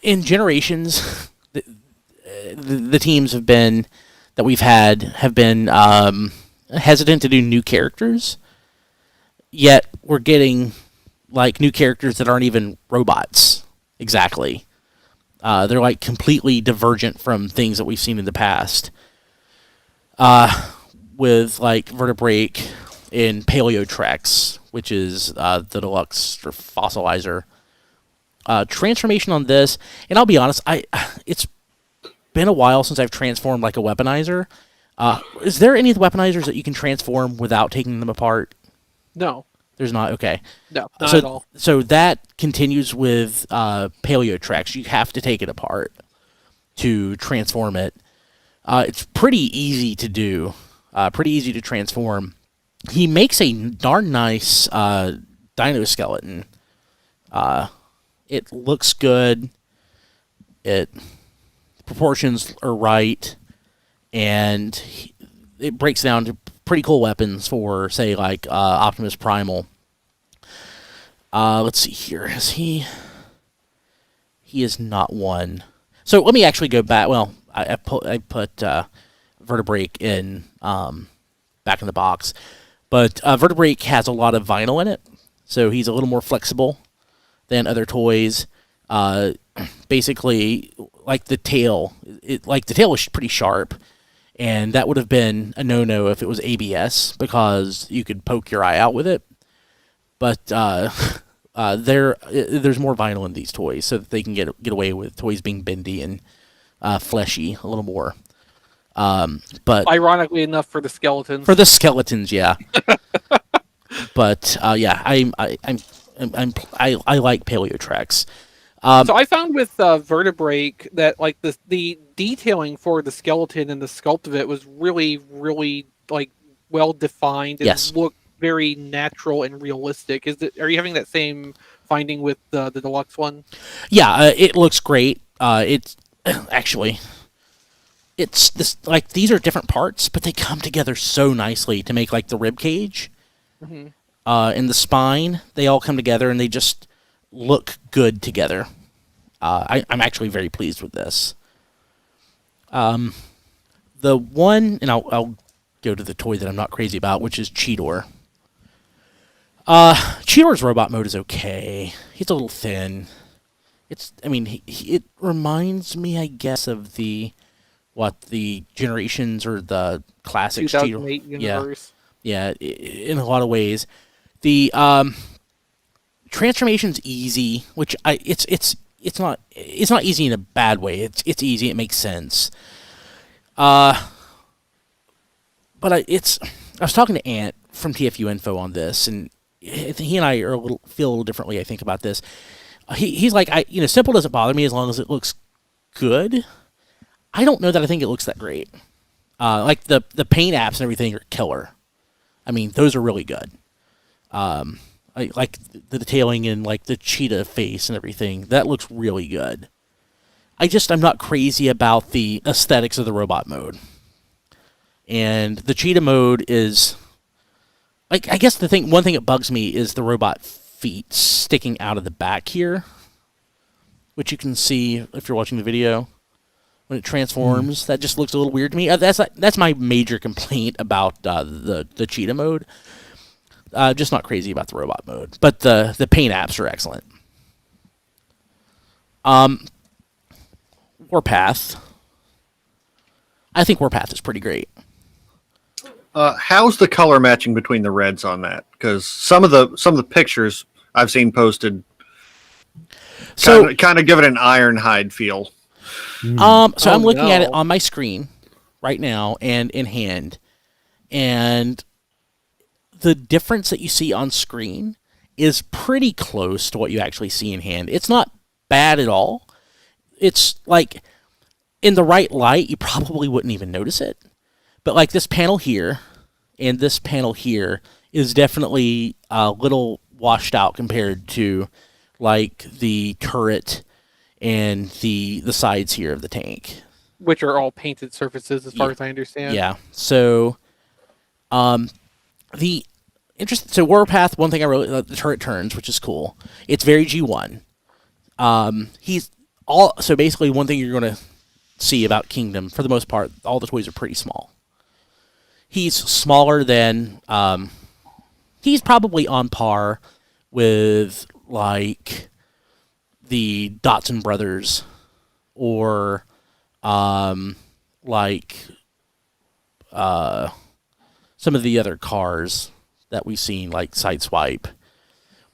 in Generations, the teams have been hesitant to do new characters, yet we're getting like new characters that aren't even robots exactly. They're like completely divergent from things that we've seen in the past. With like Vertebrake in Paleotrex, which is the deluxe fossilizer. Transformation on this, and I'll be honest, it's been a while since I've transformed like a weaponizer. Is there any of the weaponizers that you can transform without taking them apart? No. There's not? Okay. No, not at all. So that continues with Paleotrex. You have to take it apart to transform it. It's pretty easy to do. Pretty easy to transform. He makes a darn nice dino skeleton. It looks good. Proportions are right. And it breaks down to pretty cool weapons for, say, like Optimus Primal. Let's see here. He is not one. So let me actually go back. Well, I put Vertebrake in back in the box, but Vertebrake has a lot of vinyl in it, so he's a little more flexible than other toys. Basically, like the tail, the tail was pretty sharp, and that would have been a no-no if it was ABS because you could poke your eye out with it. But there's more vinyl in these toys, so that they can get away with toys being bendy and fleshy a little more. But ironically enough, for the skeletons. For the skeletons, yeah. But yeah, I like Paleotrex. So I found with Vertebrake that like the detailing for the skeleton and the sculpt of it was really, really like well defined and looked very natural and realistic. Are you having that same finding with the deluxe one? Yeah, it looks great. It's actually, it's this like these are different parts, but they come together so nicely to make like the rib cage, and the spine. They all come together and they just look good together. I'm actually very pleased with this. The one, and I'll go to the toy that I'm not crazy about, which is Cheetor. Cheetor's robot mode is okay. He's a little thin. It reminds me, I guess, of the Generations or the classic 2008 Cheetor universe. Yeah, in a lot of ways. The transformation's easy, which it's not easy in a bad way. It's easy. It makes sense. But I was talking to Ant from TFU Info on this, and he and I feel a little differently, I think, about this. He's like, simple doesn't bother me as long as it looks good. I don't know that I think it looks that great. Like the paint apps and everything are killer. I mean, those are really good. Like the detailing in like the cheetah face and everything, that looks really good. I'm not crazy about the aesthetics of the robot mode. And the cheetah mode is, like, I guess one thing that bugs me is the robot feet sticking out of the back here, which you can see if you're watching the video. When it transforms, that just looks a little weird to me. That's my major complaint about the cheetah mode. Just not crazy about the robot mode, but the paint apps are excellent. Warpath. I think Warpath is pretty great. How's the color matching between the reds on that? Because some of the pictures I've seen posted kind of give it an Ironhide feel. So I'm looking at it on my screen right now and in hand, and the difference that you see on screen is pretty close to what you actually see in hand. It's not bad at all. It's like, in the right light, you probably wouldn't even notice it. But like this panel here and this panel here is definitely a little washed out compared to like the turret and the sides here of the tank, which are all painted surfaces, as far as I understand. Yeah. So, so Warpath. One thing I really the turret turns, which is cool. It's very G1. So basically, one thing you're going to see about Kingdom, for the most part, all the toys are pretty small. He's smaller than. He's probably on par with like the Dotson brothers, or like some of the other cars that we've seen, like Sideswipe.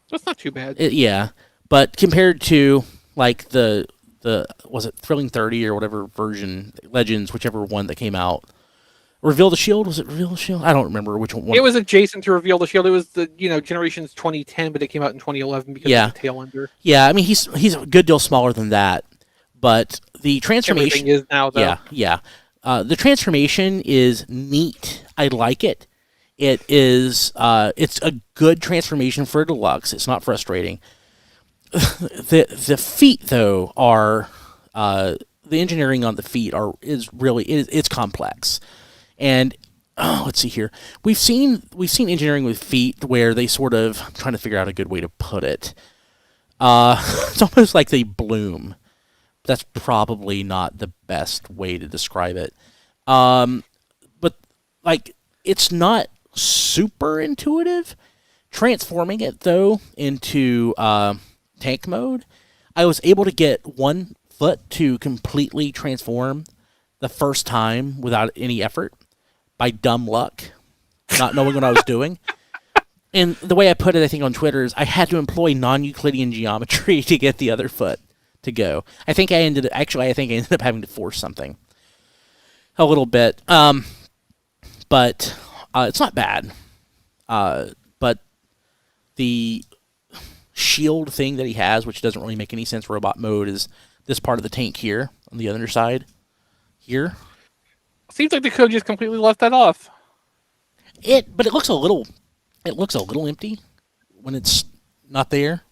That's not too bad. Yeah, but compared to like the was it Thrilling 30 or whatever version, Legends, whichever one that came out. Reveal the Shield? Was it Reveal the Shield? I don't remember which one. It was adjacent to Reveal the Shield. It was the Generations 2010, but it came out in 2011 because of the tail ender. Yeah, I mean he's a good deal smaller than that, but the transformation Everything is now though. Yeah. The transformation is neat. I like it. It is. It's a good transformation for a deluxe. It's not frustrating. The feet though are the engineering on the feet is complex. And let's see here. We've seen engineering with feet where they sort of, I'm trying to figure out a good way to put it. It's almost like they bloom. That's probably not the best way to describe it. But like it's not super intuitive. Transforming it though into tank mode, I was able to get one foot to completely transform the first time without any effort. By dumb luck, not knowing what I was doing. And the way I put it, I think on Twitter, is I had to employ non-Euclidean geometry to get the other foot to go. I think I ended up having to force something a little bit. But it's not bad. But the shield thing that he has, which doesn't really make any sense for robot mode, is this part of the tank here on the other side here. Seems like they could have just completely left that off. But it looks a little empty when it's not there.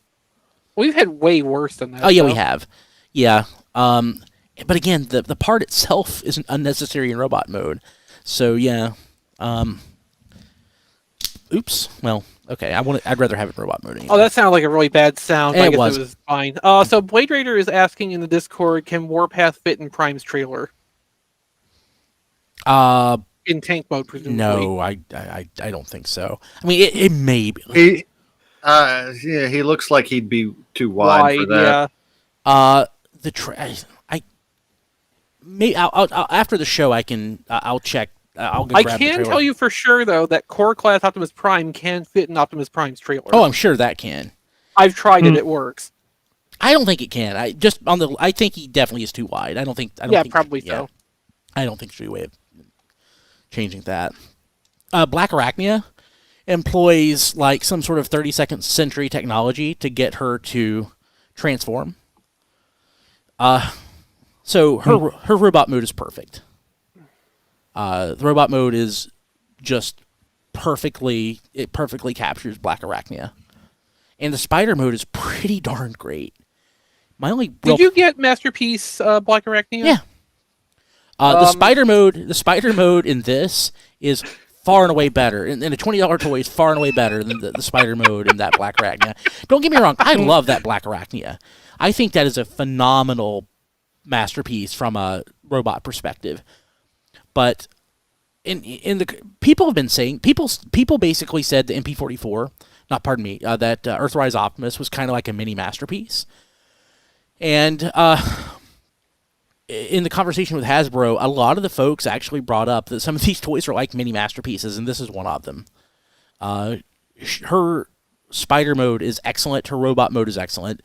We've had way worse than that. Oh yeah, we have. Yeah. But again, the part itself isn't unnecessary in robot mode. So yeah. Oops. Well, okay. I'd rather have it in robot mode anyway. Oh, that sounded like a really bad sound. I guess was. it was fine. So Blade Raider is asking in the Discord, can Warpath fit in Prime's trailer? In tank mode, presumably. No, I don't think so. I mean, it may be. He looks like he'd be too wide for that. Yeah. I'll after the show I'll check. I'll go I grab the can trailer. tell you for sure though that Core Class Optimus Prime can fit in Optimus Prime's trailer. Oh, I'm sure that can. I've tried it; it works. I don't think it can. I think he definitely is too wide. I don't think. Probably so. I don't think there's a way of changing that. Black Arachnia employs like some sort of 32nd century technology to get her to transform. So her robot mode is perfect. The robot mode is just perfectly captures Black Arachnia. And the spider mode is pretty darn great My only Did you get Masterpiece Black Arachnia? Yeah. The spider mode in this is far and away better. And a $20 toy is far and away better than the spider mode in that Black Arachnia. Don't get me wrong, I love that Black Arachnia. I think that is a phenomenal masterpiece from a robot perspective. But in the people have been saying people basically said the MP44, that Earthrise Optimus was kind of like a mini masterpiece. And in the conversation with Hasbro, a lot of the folks actually brought up that some of these toys are like mini masterpieces, and this is one of them. Her spider mode is excellent. Her robot mode is excellent.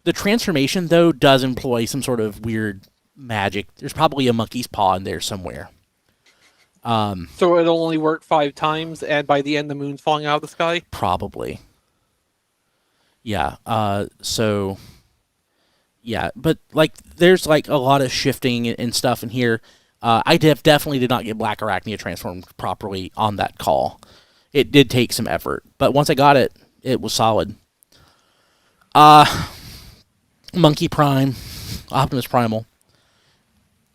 The transformation, though, does employ some sort of weird magic. There's probably a monkey's paw in there somewhere. So it'll only work 5 times, and by the end, the moon's falling out of the sky? Probably. Yeah. Yeah, but like there's like a lot of shifting and stuff in here. I definitely did not get Black Arachnia transformed properly on that call. It did take some effort, but once I got it, it was solid. Monkey Prime, Optimus Primal.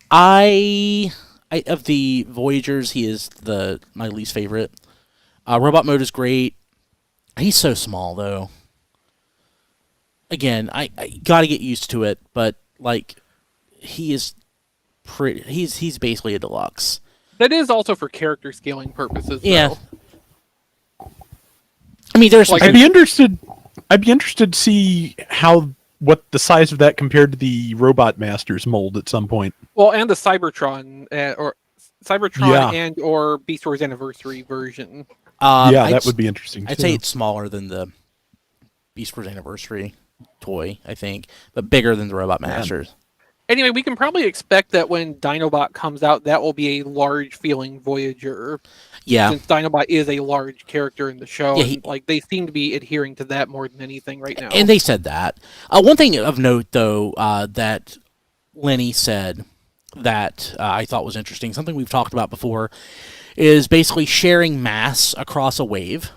I of the Voyagers, he is my least favorite. Robot mode is great. He's so small though. Again, I got to get used to it, but like he's basically a deluxe. That is also for character scaling purposes. Yeah. Though. I mean, there's Like, I'd be interested to see what the size of that compared to the Robot Masters mold at some point. Well, and the Cybertron and or Beast Wars Anniversary version. That would be interesting. I'd too. say it's smaller than the Beast Wars Anniversary toy, I think, but bigger than the Robot Masters. Anyway, we can probably expect that when Dinobot comes out, that will be a large feeling Voyager. Yeah. Since Dinobot is a large character in the show, Yeah, and, like they seem to be adhering to that more than anything right now. And they said that. One thing of note, though, that Lenny said that I thought was interesting, something we've talked about before, is basically sharing mass across a wave.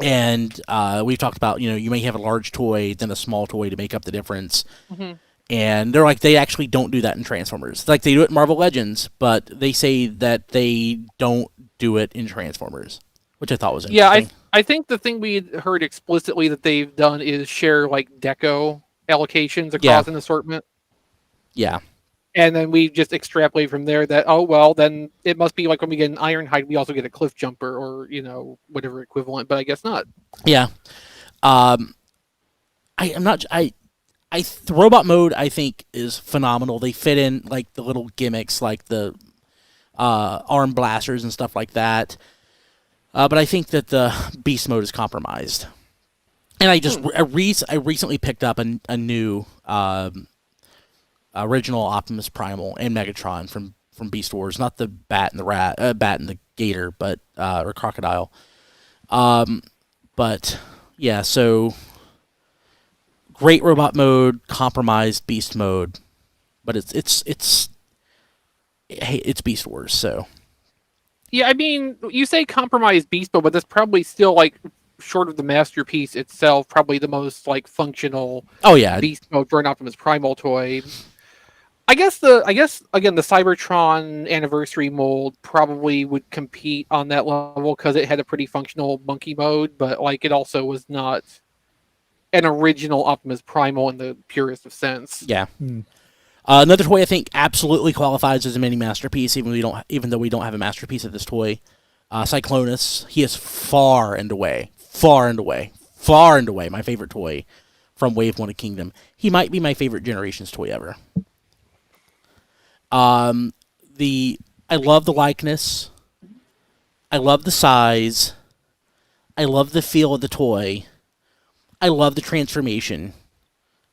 And we've talked about, you may have a large toy, then a small toy to make up the difference. Mm-hmm. And they're like, they actually don't do that in Transformers. Like, they do it in Marvel Legends, but they say that they don't do it in Transformers, which I thought was interesting. Yeah, I think the thing we heard explicitly that they've done is share, like, deco allocations across an assortment. Yeah. And then we just extrapolate from there that, oh, well, then it must be like when we get an Ironhide, we also get a Cliff Jumper or, whatever equivalent, but I guess not. Yeah. The robot mode, I think, is phenomenal. They fit in, like, the little gimmicks, like the arm blasters and stuff like that. But I think that the beast mode is compromised. And I recently picked up a new original Optimus Primal and Megatron from Beast Wars, not the bat and the gator, but or crocodile. But yeah, so great robot mode, compromised beast mode, but it's Beast Wars, so. Yeah, I mean, you say compromised beast mode, but that's probably still, like, short of the masterpiece itself, probably the most, like, functional beast mode for an Optimus Primal toy. I guess again the Cybertron Anniversary mold probably would compete on that level because it had a pretty functional monkey mode, but like it also was not an original Optimus Primal in the purest of sense. Yeah. Another toy I think absolutely qualifies as a mini masterpiece, even though we don't have a masterpiece of this toy. Cyclonus, he is far and away my favorite toy from Wave 1 of Kingdom. He might be my favorite Generations toy ever. I love the likeness. I love the size. I love the feel of the toy. I love the transformation.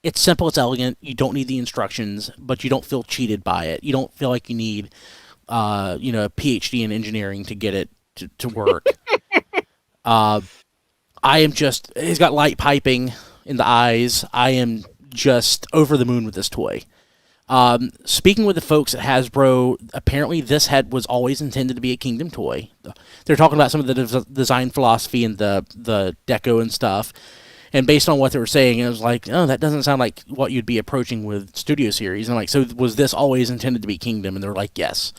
It's simple, it's elegant. You don't need the instructions, but you don't feel cheated by it. You don't feel like you need, a PhD in engineering to get it to work. He's got light piping in the eyes. I am just over the moon with this toy. Speaking with the folks at Hasbro, apparently this head was always intended to be a Kingdom toy. They're talking about some of the design philosophy and the deco and stuff. And based on what they were saying, it was like, oh, that doesn't sound like what you'd be approaching with Studio Series. And I'm like, so was this always intended to be Kingdom? And they're like, yes.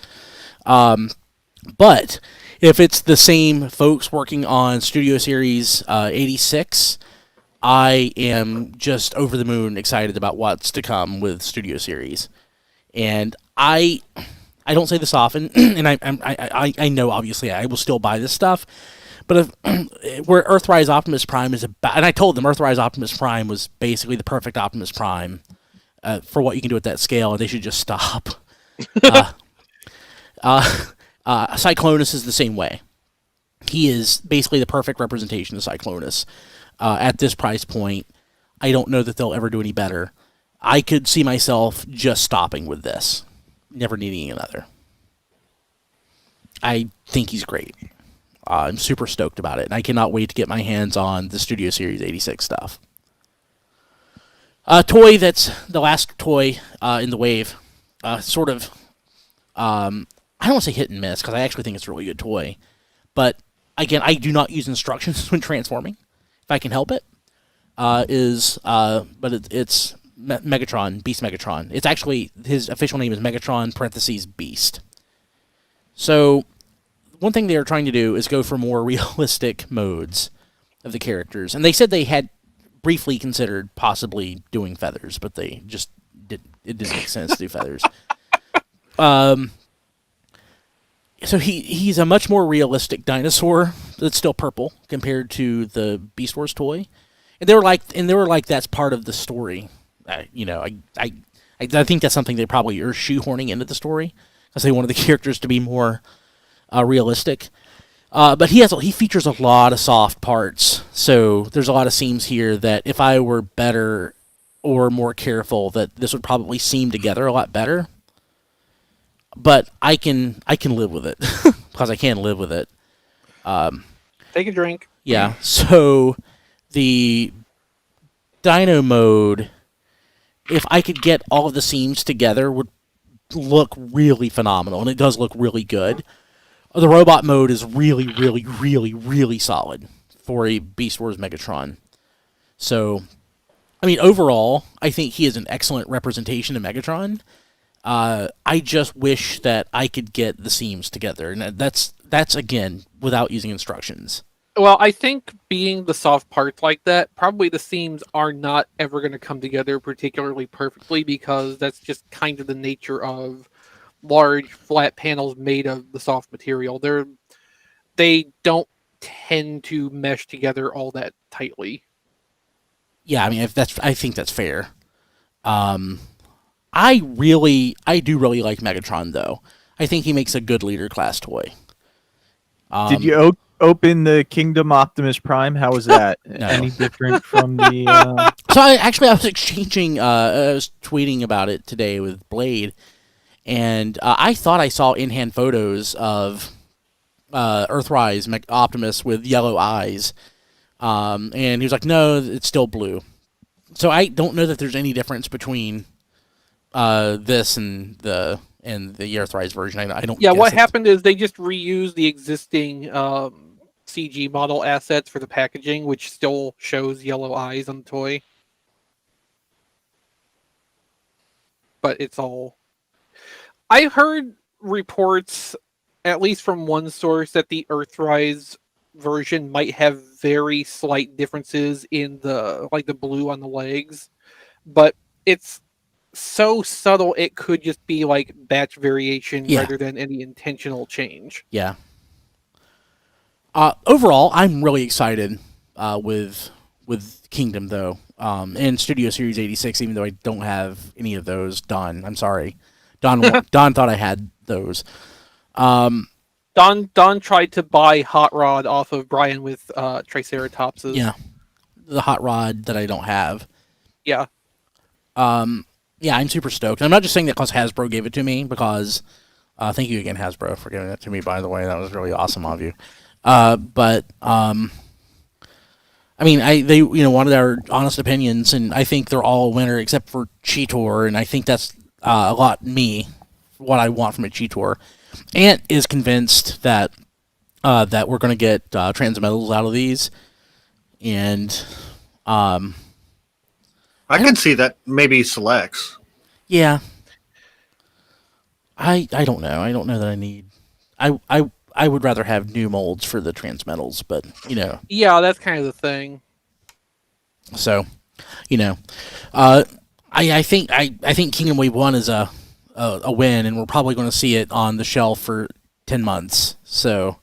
But if it's the same folks working on Studio Series 86, I am just over the moon excited about what's to come with Studio Series. And I don't say this often, and I know obviously I will still buy this stuff. But where Earthrise Optimus Prime is about, and I told them Earthrise Optimus Prime was basically the perfect Optimus Prime for what you can do at that scale, and they should just stop. Cyclonus is the same way. He is basically the perfect representation of Cyclonus. At this price point, I don't know that they'll ever do any better. I could see myself just stopping with this, never needing another. I think he's great. I'm super stoked about it, and I cannot wait to get my hands on the Studio Series 86 stuff. Toy that's the last toy in the wave, sort of, I don't want to say hit and miss, because I actually think it's a really good toy. But, again, I do not use instructions when transforming, if I can help it. But it's Megatron, Beast Megatron. It's actually, his official name is Megatron parentheses Beast. So, one thing they are trying to do is go for more realistic modes of the characters. And they said they had briefly considered possibly doing feathers, but they just didn't. It didn't make sense to do feathers. So he's a much more realistic dinosaur that's still purple compared to the Beast Wars toy. And they were like that's part of the story. I think that's something they probably are shoehorning into the story because they wanted the characters to be more realistic. But he features a lot of soft parts, so there's a lot of seams here that if I were better or more careful, that this would probably seam together a lot better. But I can live with it because I can live with it. Take a drink. Yeah. So the Dino mode, if I could get all of the seams together, would look really phenomenal, and it does look really good. The robot mode is really, really, really, really solid for a Beast Wars Megatron. So, I mean, overall, I think he is an excellent representation of Megatron. I just wish that I could get the seams together, and that's again without using instructions. Well, I think being the soft parts like that, probably the seams are not ever going to come together particularly perfectly because that's just kind of the nature of large flat panels made of the soft material. They don't tend to mesh together all that tightly. Yeah, I mean, I think that's fair. I do really like Megatron, though. I think he makes a good leader class toy. Did you open the Kingdom Optimus Prime? How was that? No. Any different from the? So I was exchanging. I was tweeting about it today with Blade, and I thought I saw in-hand photos of Earthrise Optimus with yellow eyes, and he was like, "No, it's still blue." So I don't know that there's any difference between this and the Earthrise version. I don't. Yeah, guess what happened is they just reused the existing CG model assets for the packaging, which still shows yellow eyes on the toy. But it's all. I heard reports, at least from one source, that the Earthrise version might have very slight differences in the blue on the legs, but it's so subtle it could just be like batch variation rather than any intentional change. Yeah. Overall, I'm really excited with Kingdom though, and Studio Series 86. Even though I don't have any of those done, I'm sorry. Don thought I had those. Don tried to buy Hot Rod off of Brian with Triceratopses. Yeah, the Hot Rod that I don't have. Yeah. Yeah, I'm super stoked. I'm not just saying that because Hasbro gave it to me, because thank you again, Hasbro, for giving it to me, by the way. That was really awesome of you. But I mean, they wanted our honest opinions, and I think they're all a winner except for Cheetor, and I think that's a lot what I want from a Cheetor. Ant is convinced that we're going to get Transmetals out of these, and I can see that maybe selects. Yeah. I don't know. I don't know that I need. I would rather have new molds for the transmetals, but Yeah, that's kind of the thing. So, I think Kingdom Wave 1 is a win, and we're probably going to see it on the shelf for 10 months. So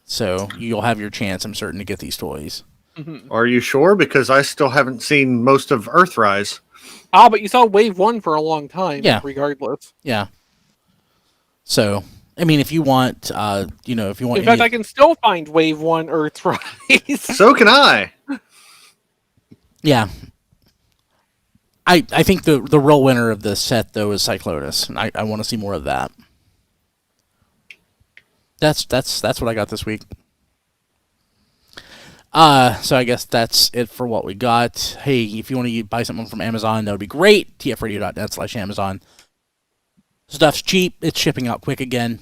so you'll have your chance, I'm certain, to get these toys. Mm-hmm. Are you sure? Because I still haven't seen most of Earthrise. But you saw Wave 1 for a long time, Yeah. regardless. Yeah. So, I mean, if you want, if you want... In fact, I can still find Wave 1 Earthrise. So can I. Yeah. I think the real winner of this set, though, is Cyclonus, and I want to see more of that. That's what I got this week. So I guess that's it for what we got. Hey, if you want to buy something from Amazon, that would be great. tfradio.net/Amazon. Stuff's cheap. It's shipping out quick again.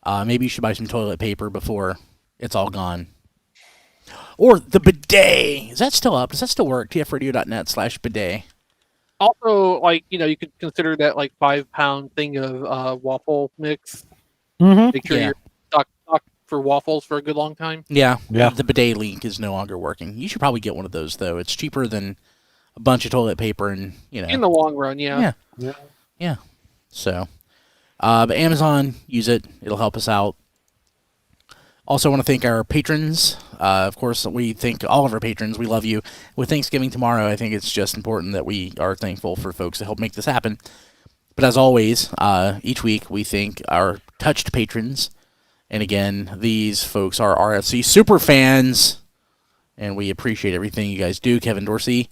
Maybe you should buy some toilet paper before it's all gone. Or the bidet. Is that still up? Does that still work? tfradio.net/bidet. Also, you could consider that 5-pound thing of waffle mix. Mm-hmm. Make sure you're stocked for waffles for a good long time. Yeah. Yeah. The bidet link is no longer working. You should probably get one of those, though. It's cheaper than a bunch of toilet paper, and In the long run, yeah. Yeah. So, but Amazon, use it. It'll help us out. Also, want to thank our patrons. Of course, we thank all of our patrons. We love you. With Thanksgiving tomorrow, I think it's just important that we are thankful for folks that help make this happen. But as always, each week we thank our touched patrons. And again, these folks are RFC super fans, and we appreciate everything you guys do. Kevin Dorsey,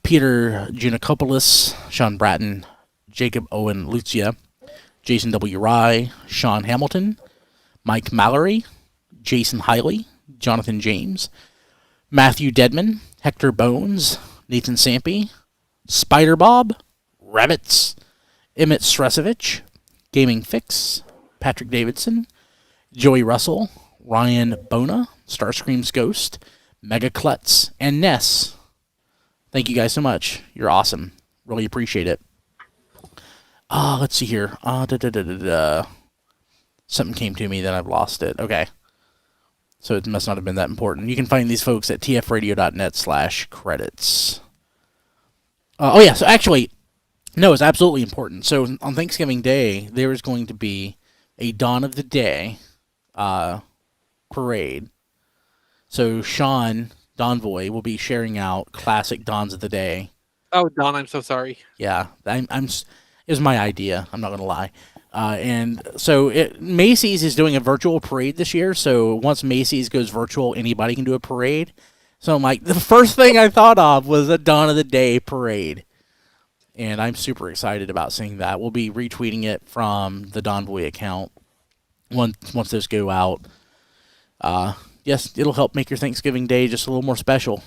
Peter Junakopoulos, Sean Bratton, Jacob Owen Lucia, Jason W. Rye, Sean Hamilton, Mike Mallory, Jason Hiley, Jonathan James, Matthew Dedman, Hector Bones, Nathan Sampy, Spider Bob, Rabbits, Emmett Stresovich, Gaming Fix, Patrick Davidson, Joey Russell, Ryan Bona, Starscream's Ghost, Mega Klutz, and Ness. Thank you guys so much. You're awesome. Really appreciate it. Let's see here. Something came to me, then I've lost it. Okay. So it must not have been that important. You can find these folks at tfradio.net/credits. So actually, no, it's absolutely important. So on Thanksgiving Day, there is going to be a Dawn of the Day parade. So Sean Donvoy will be sharing out classic Dawns of the Day. Oh, Don, I'm so sorry. Yeah, it was my idea. I'm not going to lie. And so Macy's is doing a virtual parade this year. So once Macy's goes virtual, anybody can do a parade. So I'm like, the first thing I thought of was a Dawn of the Day parade. And I'm super excited about seeing that. We'll be retweeting it from the Donvoy account once those go out. Yes, it'll help make your Thanksgiving Day just a little more special.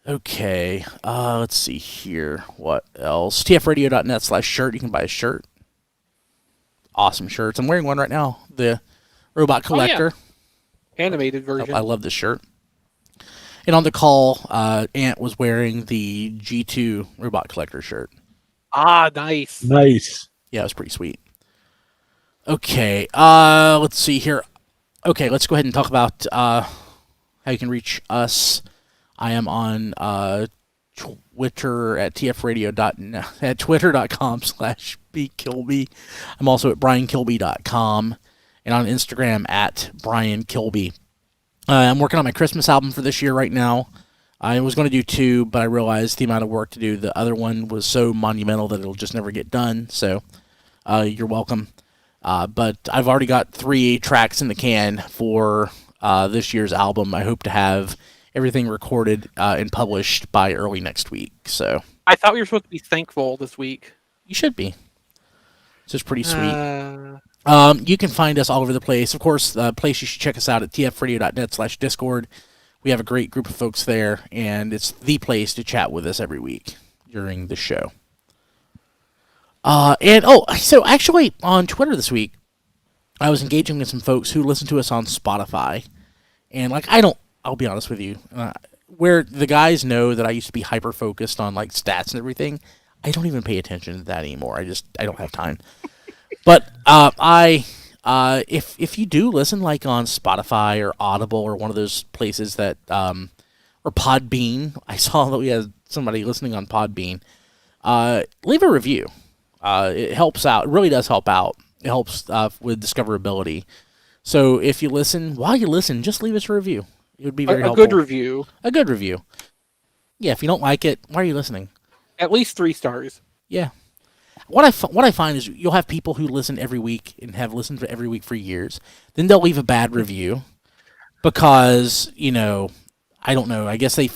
Okay, let's see here. What else? tfradio.net/shirt. You can buy a shirt. Awesome shirts. I'm wearing one right now. The Robot Collector. Oh, yeah. Animated version. I love this shirt. And on the call, Ant was wearing the G2 Robot Collector shirt. Nice. Nice. Yeah, it was pretty sweet. Okay, let's see here. Okay, let's go ahead and talk about how you can reach us. I am on Twitter at tfradio.net, at twitter.com/bkilby. I'm also at briankilby.com and on Instagram at briankilby. I'm working on my Christmas album for this year right now. I was going to do 2, but I realized the amount of work to do the other one was so monumental that it'll just never get done. So you're welcome. But I've already got 3 tracks in the can for this year's album. I hope to have everything recorded and published by early next week. So I thought we were supposed to be thankful this week. You should be. This is pretty sweet. You can find us all over the place. Of course, the place you should check us out at tfradio.net/discord. We have a great group of folks there, and it's the place to chat with us every week during the show. So actually on Twitter this week, I was engaging with some folks who listen to us on Spotify, And like I'll be honest with you, where the guys know that I used to be hyper focused on like stats and everything, I don't even pay attention to that anymore. I don't have time. But if you do listen like on Spotify or Audible or one of those places that or Podbean, I saw that we had somebody listening on Podbean. Leave a review. It helps out. It really does help out. It helps with discoverability. So if you listen, while you listen, just leave us a review. It would be very helpful. A good review. A good review. Yeah, if you don't like it, why are you listening? At least 3 stars. Yeah. What I find is you'll have people who listen every week and have listened for every week for years. Then they'll leave a bad review because, I don't know. I guess they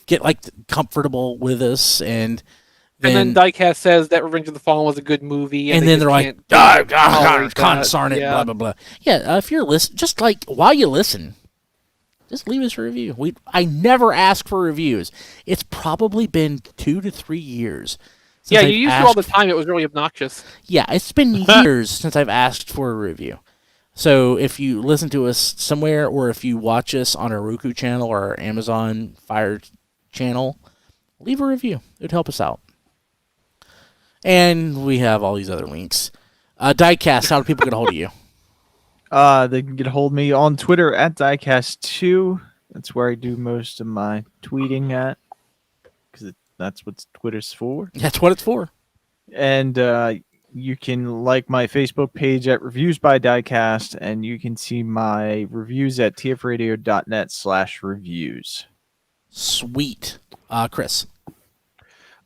get like comfortable with us and then Diecast says that Revenge of the Fallen was a good movie. And then they're like, consarn it, blah, blah, blah. Yeah, if you're listening, just like while you listen, just leave us a review. I never ask for reviews. It's probably been 2 to 3 years. Yeah, you used to all the time. It was really obnoxious. Yeah, it's been years since I've asked for a review. So if you listen to us somewhere or if you watch us on our Roku channel or our Amazon Fire channel, leave a review. It would help us out. And we have all these other links. Diecast, how do people get a hold of you? They can get a hold of me on Twitter at Diecast2. That's where I do most of my tweeting at. Because that's what Twitter's for. That's what it's for. And you can like my Facebook page at Reviews by Diecast. And you can see my reviews at tfradio.net/reviews. Sweet. Chris.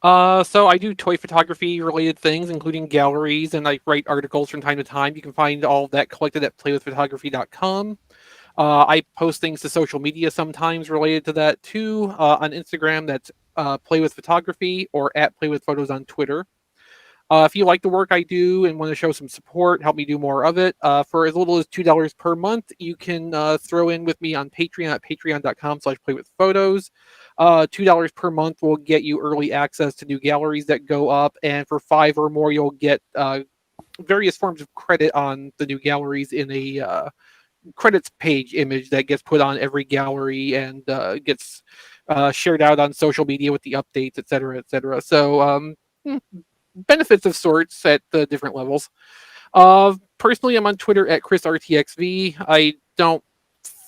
So I do toy photography related things, including galleries, and I write articles from time to time. You can find all of that collected at playwithphotography.com. I post things to social media sometimes related to that too. On Instagram, that's playwithphotography, or at playwithphotos on Twitter. If you like the work I do and want to show some support, help me do more of it, for as little as $2 per month, you can throw in with me on Patreon at patreon.com/playwithphotos. $2 per month will get you early access to new galleries that go up, and for $5 or more, you'll get various forms of credit on the new galleries in a credits page image that gets put on every gallery and gets shared out on social media with the updates, etc., etc. So benefits of sorts at the different levels. Personally, I'm on Twitter at ChrisRTXV. I don't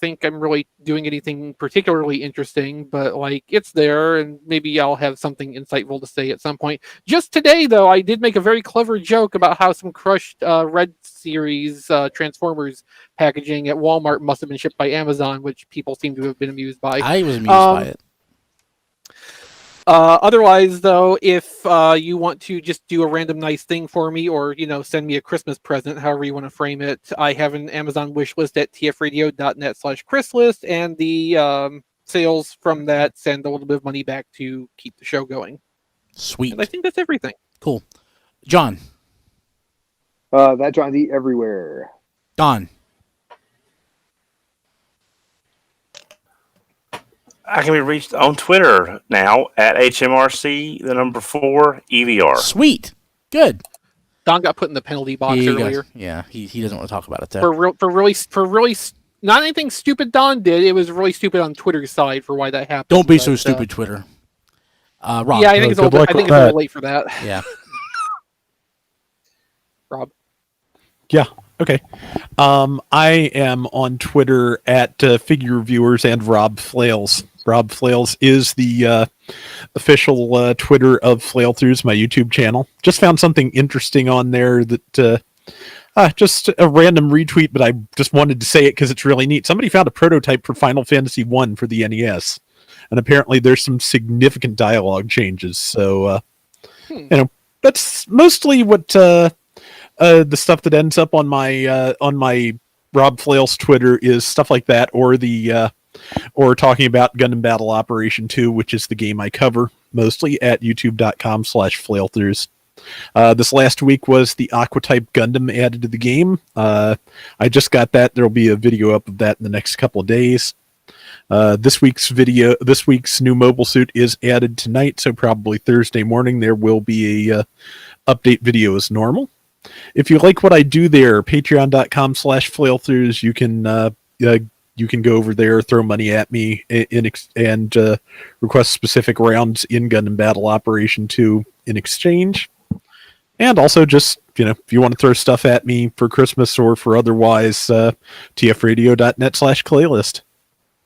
think I'm really doing anything particularly interesting, but like it's there, and maybe I'll have something insightful to say at some point. Just today, though, I did make a very clever joke about how some crushed Red Series Transformers packaging at Walmart must have been shipped by Amazon, which people seem to have been amused by. I was amused by it. Otherwise, though, if you want to just do a random nice thing for me, or send me a Christmas present, however you want to frame it, I have an Amazon wish list at tfradio.net/Chrislist, and the sales from that send a little bit of money back to keep the show going. Sweet. And I think that's everything. Cool. John. That John's Eat Everywhere. Don. I can be reached on Twitter now at HMRC4 EVR. Sweet. Good. Don got put in the penalty box earlier. Yeah, he doesn't want to talk about it though. For really not anything stupid Don did. It was really stupid on Twitter's side for why that happened. Don't be so stupid, Twitter. Rob. Yeah, I think it's a little late for that. Yeah. Rob. Yeah. Okay. I am on Twitter at Figure Reviewers and Rob Flails. Rob Flails is the official Twitter of Flail Throughs, my YouTube channel. Just found something interesting on there that just a random retweet, but I just wanted to say it because it's really neat. Somebody found a prototype for Final Fantasy I for the NES, and apparently there's some significant dialogue changes. So, that's mostly what the stuff that ends up on my Rob Flails Twitter is stuff like that, or or talking about Gundam Battle Operation 2, which is the game I cover mostly at youtube.com/flailthroughs. This last week was the Aqua-type Gundam added to the game. I just got that. There'll be a video up of that in the next couple of days. This week's new mobile suit is added tonight, so probably Thursday morning there will be a update video as normal. If you like what I do there, patreon.com/flailthroughs, you can you can go over there, throw money at me, and request specific rounds in Gundam Battle Operation 2 in exchange. And also just, if you want to throw stuff at me for Christmas or for otherwise, tfradio.net/playlist.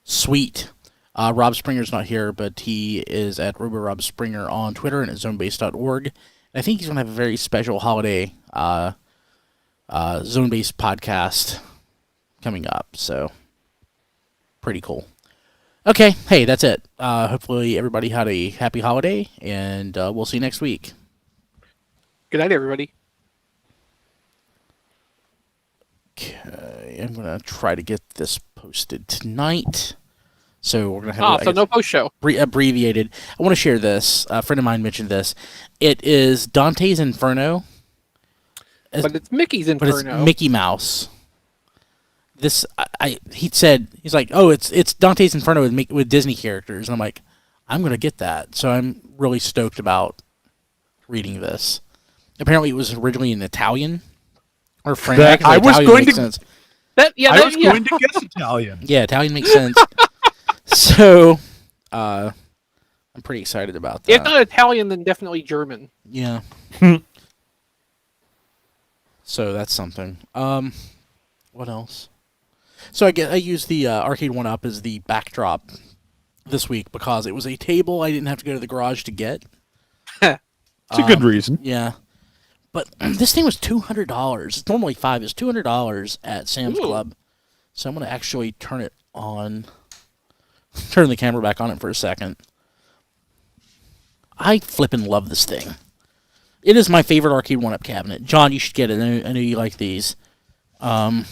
Sweet. Rob Springer's not here, but he is at RoboRobSpringer on Twitter and at zonebase.org. I think he's going to have a very special holiday zone-based podcast coming up, so pretty cool. Okay, hey, that's it. Hopefully everybody had a happy holiday, and we'll see you next week. Good night, everybody. Okay, I'm going to try to get this posted tonight. So we're going to have no post-show. Abbreviated. I want to share this. A friend of mine mentioned this. It is Dante's Inferno. But it's Mickey's Inferno. But it's Mickey Mouse. This, he's like, oh, it's Dante's Inferno with Disney characters. And I'm like, I'm going to get that. So I'm really stoked about reading this. Apparently it was originally in Italian or French. I was going to guess Italian. Yeah, Italian makes sense. So, I'm pretty excited about that. If not Italian, then definitely German. Yeah. So that's something. What else? So I used the Arcade 1-Up as the backdrop this week because it was a table I didn't have to go to the garage to get. It's a good reason. Yeah. But this thing was $200. It's normally $5. It's $200 at Sam's Club. So I'm going to actually turn it on. Turn the camera back on it for a second. I flippin' love this thing. It is my favorite Arcade 1-Up cabinet. John, you should get it. I know you like these. It's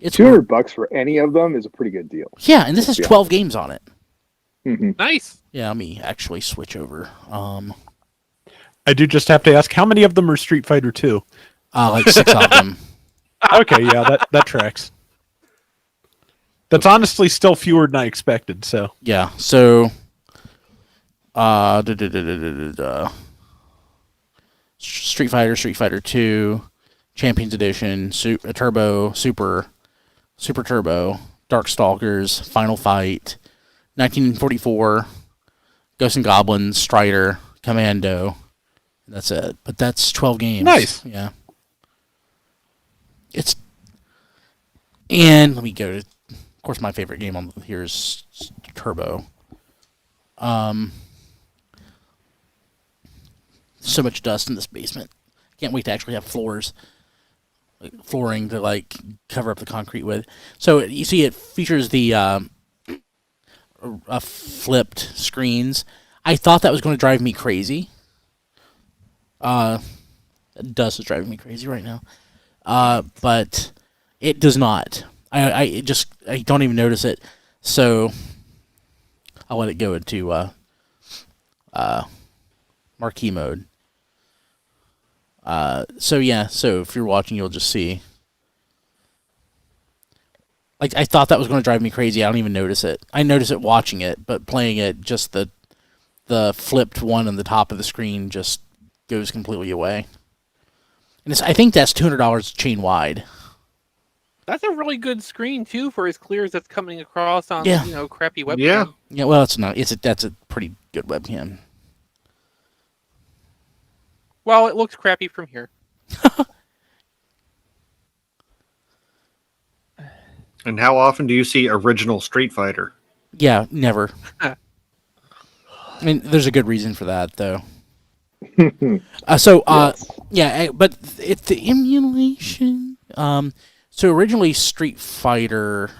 $200 for any of them is a pretty good deal. Yeah, and this has 12 games on it. Mm-hmm. Nice. Yeah, let me actually switch over. I do just have to ask, how many of them are Street Fighter 2? Like 6 of them. Okay, yeah, that tracks. That's honestly still fewer than I expected, so. Yeah, so... Street Fighter 2, Champions Edition, Turbo, Super Turbo, Darkstalkers, Final Fight, 1944, Ghosts and Goblins, Strider, Commando. That's it. But that's 12 games. Nice. Yeah. And let me go to... Of course, my favorite game on here is Turbo. So much dust in this basement. Can't wait to actually have flooring to cover up the concrete with. So you see, it features the flipped screens. I thought that was going to drive me crazy. Dust is driving me crazy right now. But it does not. I don't even notice it. So I'll let it go into marquee mode. So if you're watching, you'll just see. I thought that was going to drive me crazy. I don't even notice it. I notice it watching it, but playing it, just the flipped one on the top of the screen just goes completely away. And I think that's $200 chain wide. That's a really good screen too, for as clear as that's coming across on crappy webcam. Yeah. Yeah, well, it's not. That's a pretty good webcam. Well, it looks crappy from here. And how often do you see original Street Fighter? Yeah, never. I mean, there's a good reason for that, though. Yes. But it's the emulation. So originally Street Fighter.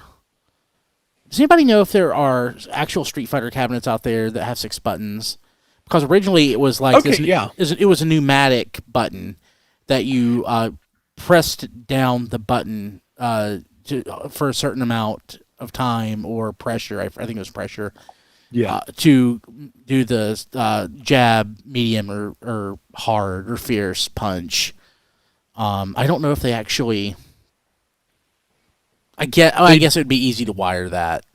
Does anybody know if there are actual Street Fighter cabinets out there that have 6 buttons? Because originally it was like it was a pneumatic button that you pressed down the button for a certain amount of time or pressure. I think it was pressure. Yeah. To do the jab, medium, or hard or fierce punch. I don't know if they actually. I guess it would be easy to wire that.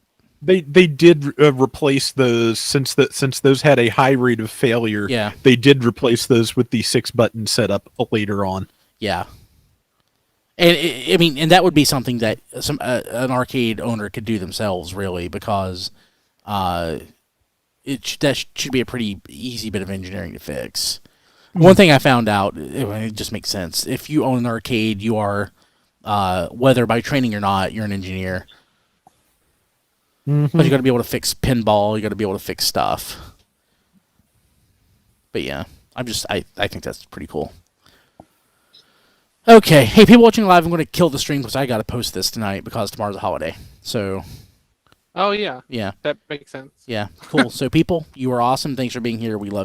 They did replace those since those had a high rate of failure. Yeah. They did replace those with the 6-button setup later on. Yeah. And I mean, and that would be something that an arcade owner could do themselves, really, because that should be a pretty easy bit of engineering to fix. One thing I found out, it just makes sense. If you own an arcade, you are, whether by training or not, you're an engineer. But you got to be able to fix pinball. You got to be able to fix stuff. But yeah, I think that's pretty cool. Okay, hey, people watching live, I'm going to kill the stream because I got to post this tonight because tomorrow's a holiday. So. Oh yeah. Yeah. That makes sense. Yeah. Cool. So people, you are awesome. Thanks for being here. We love you.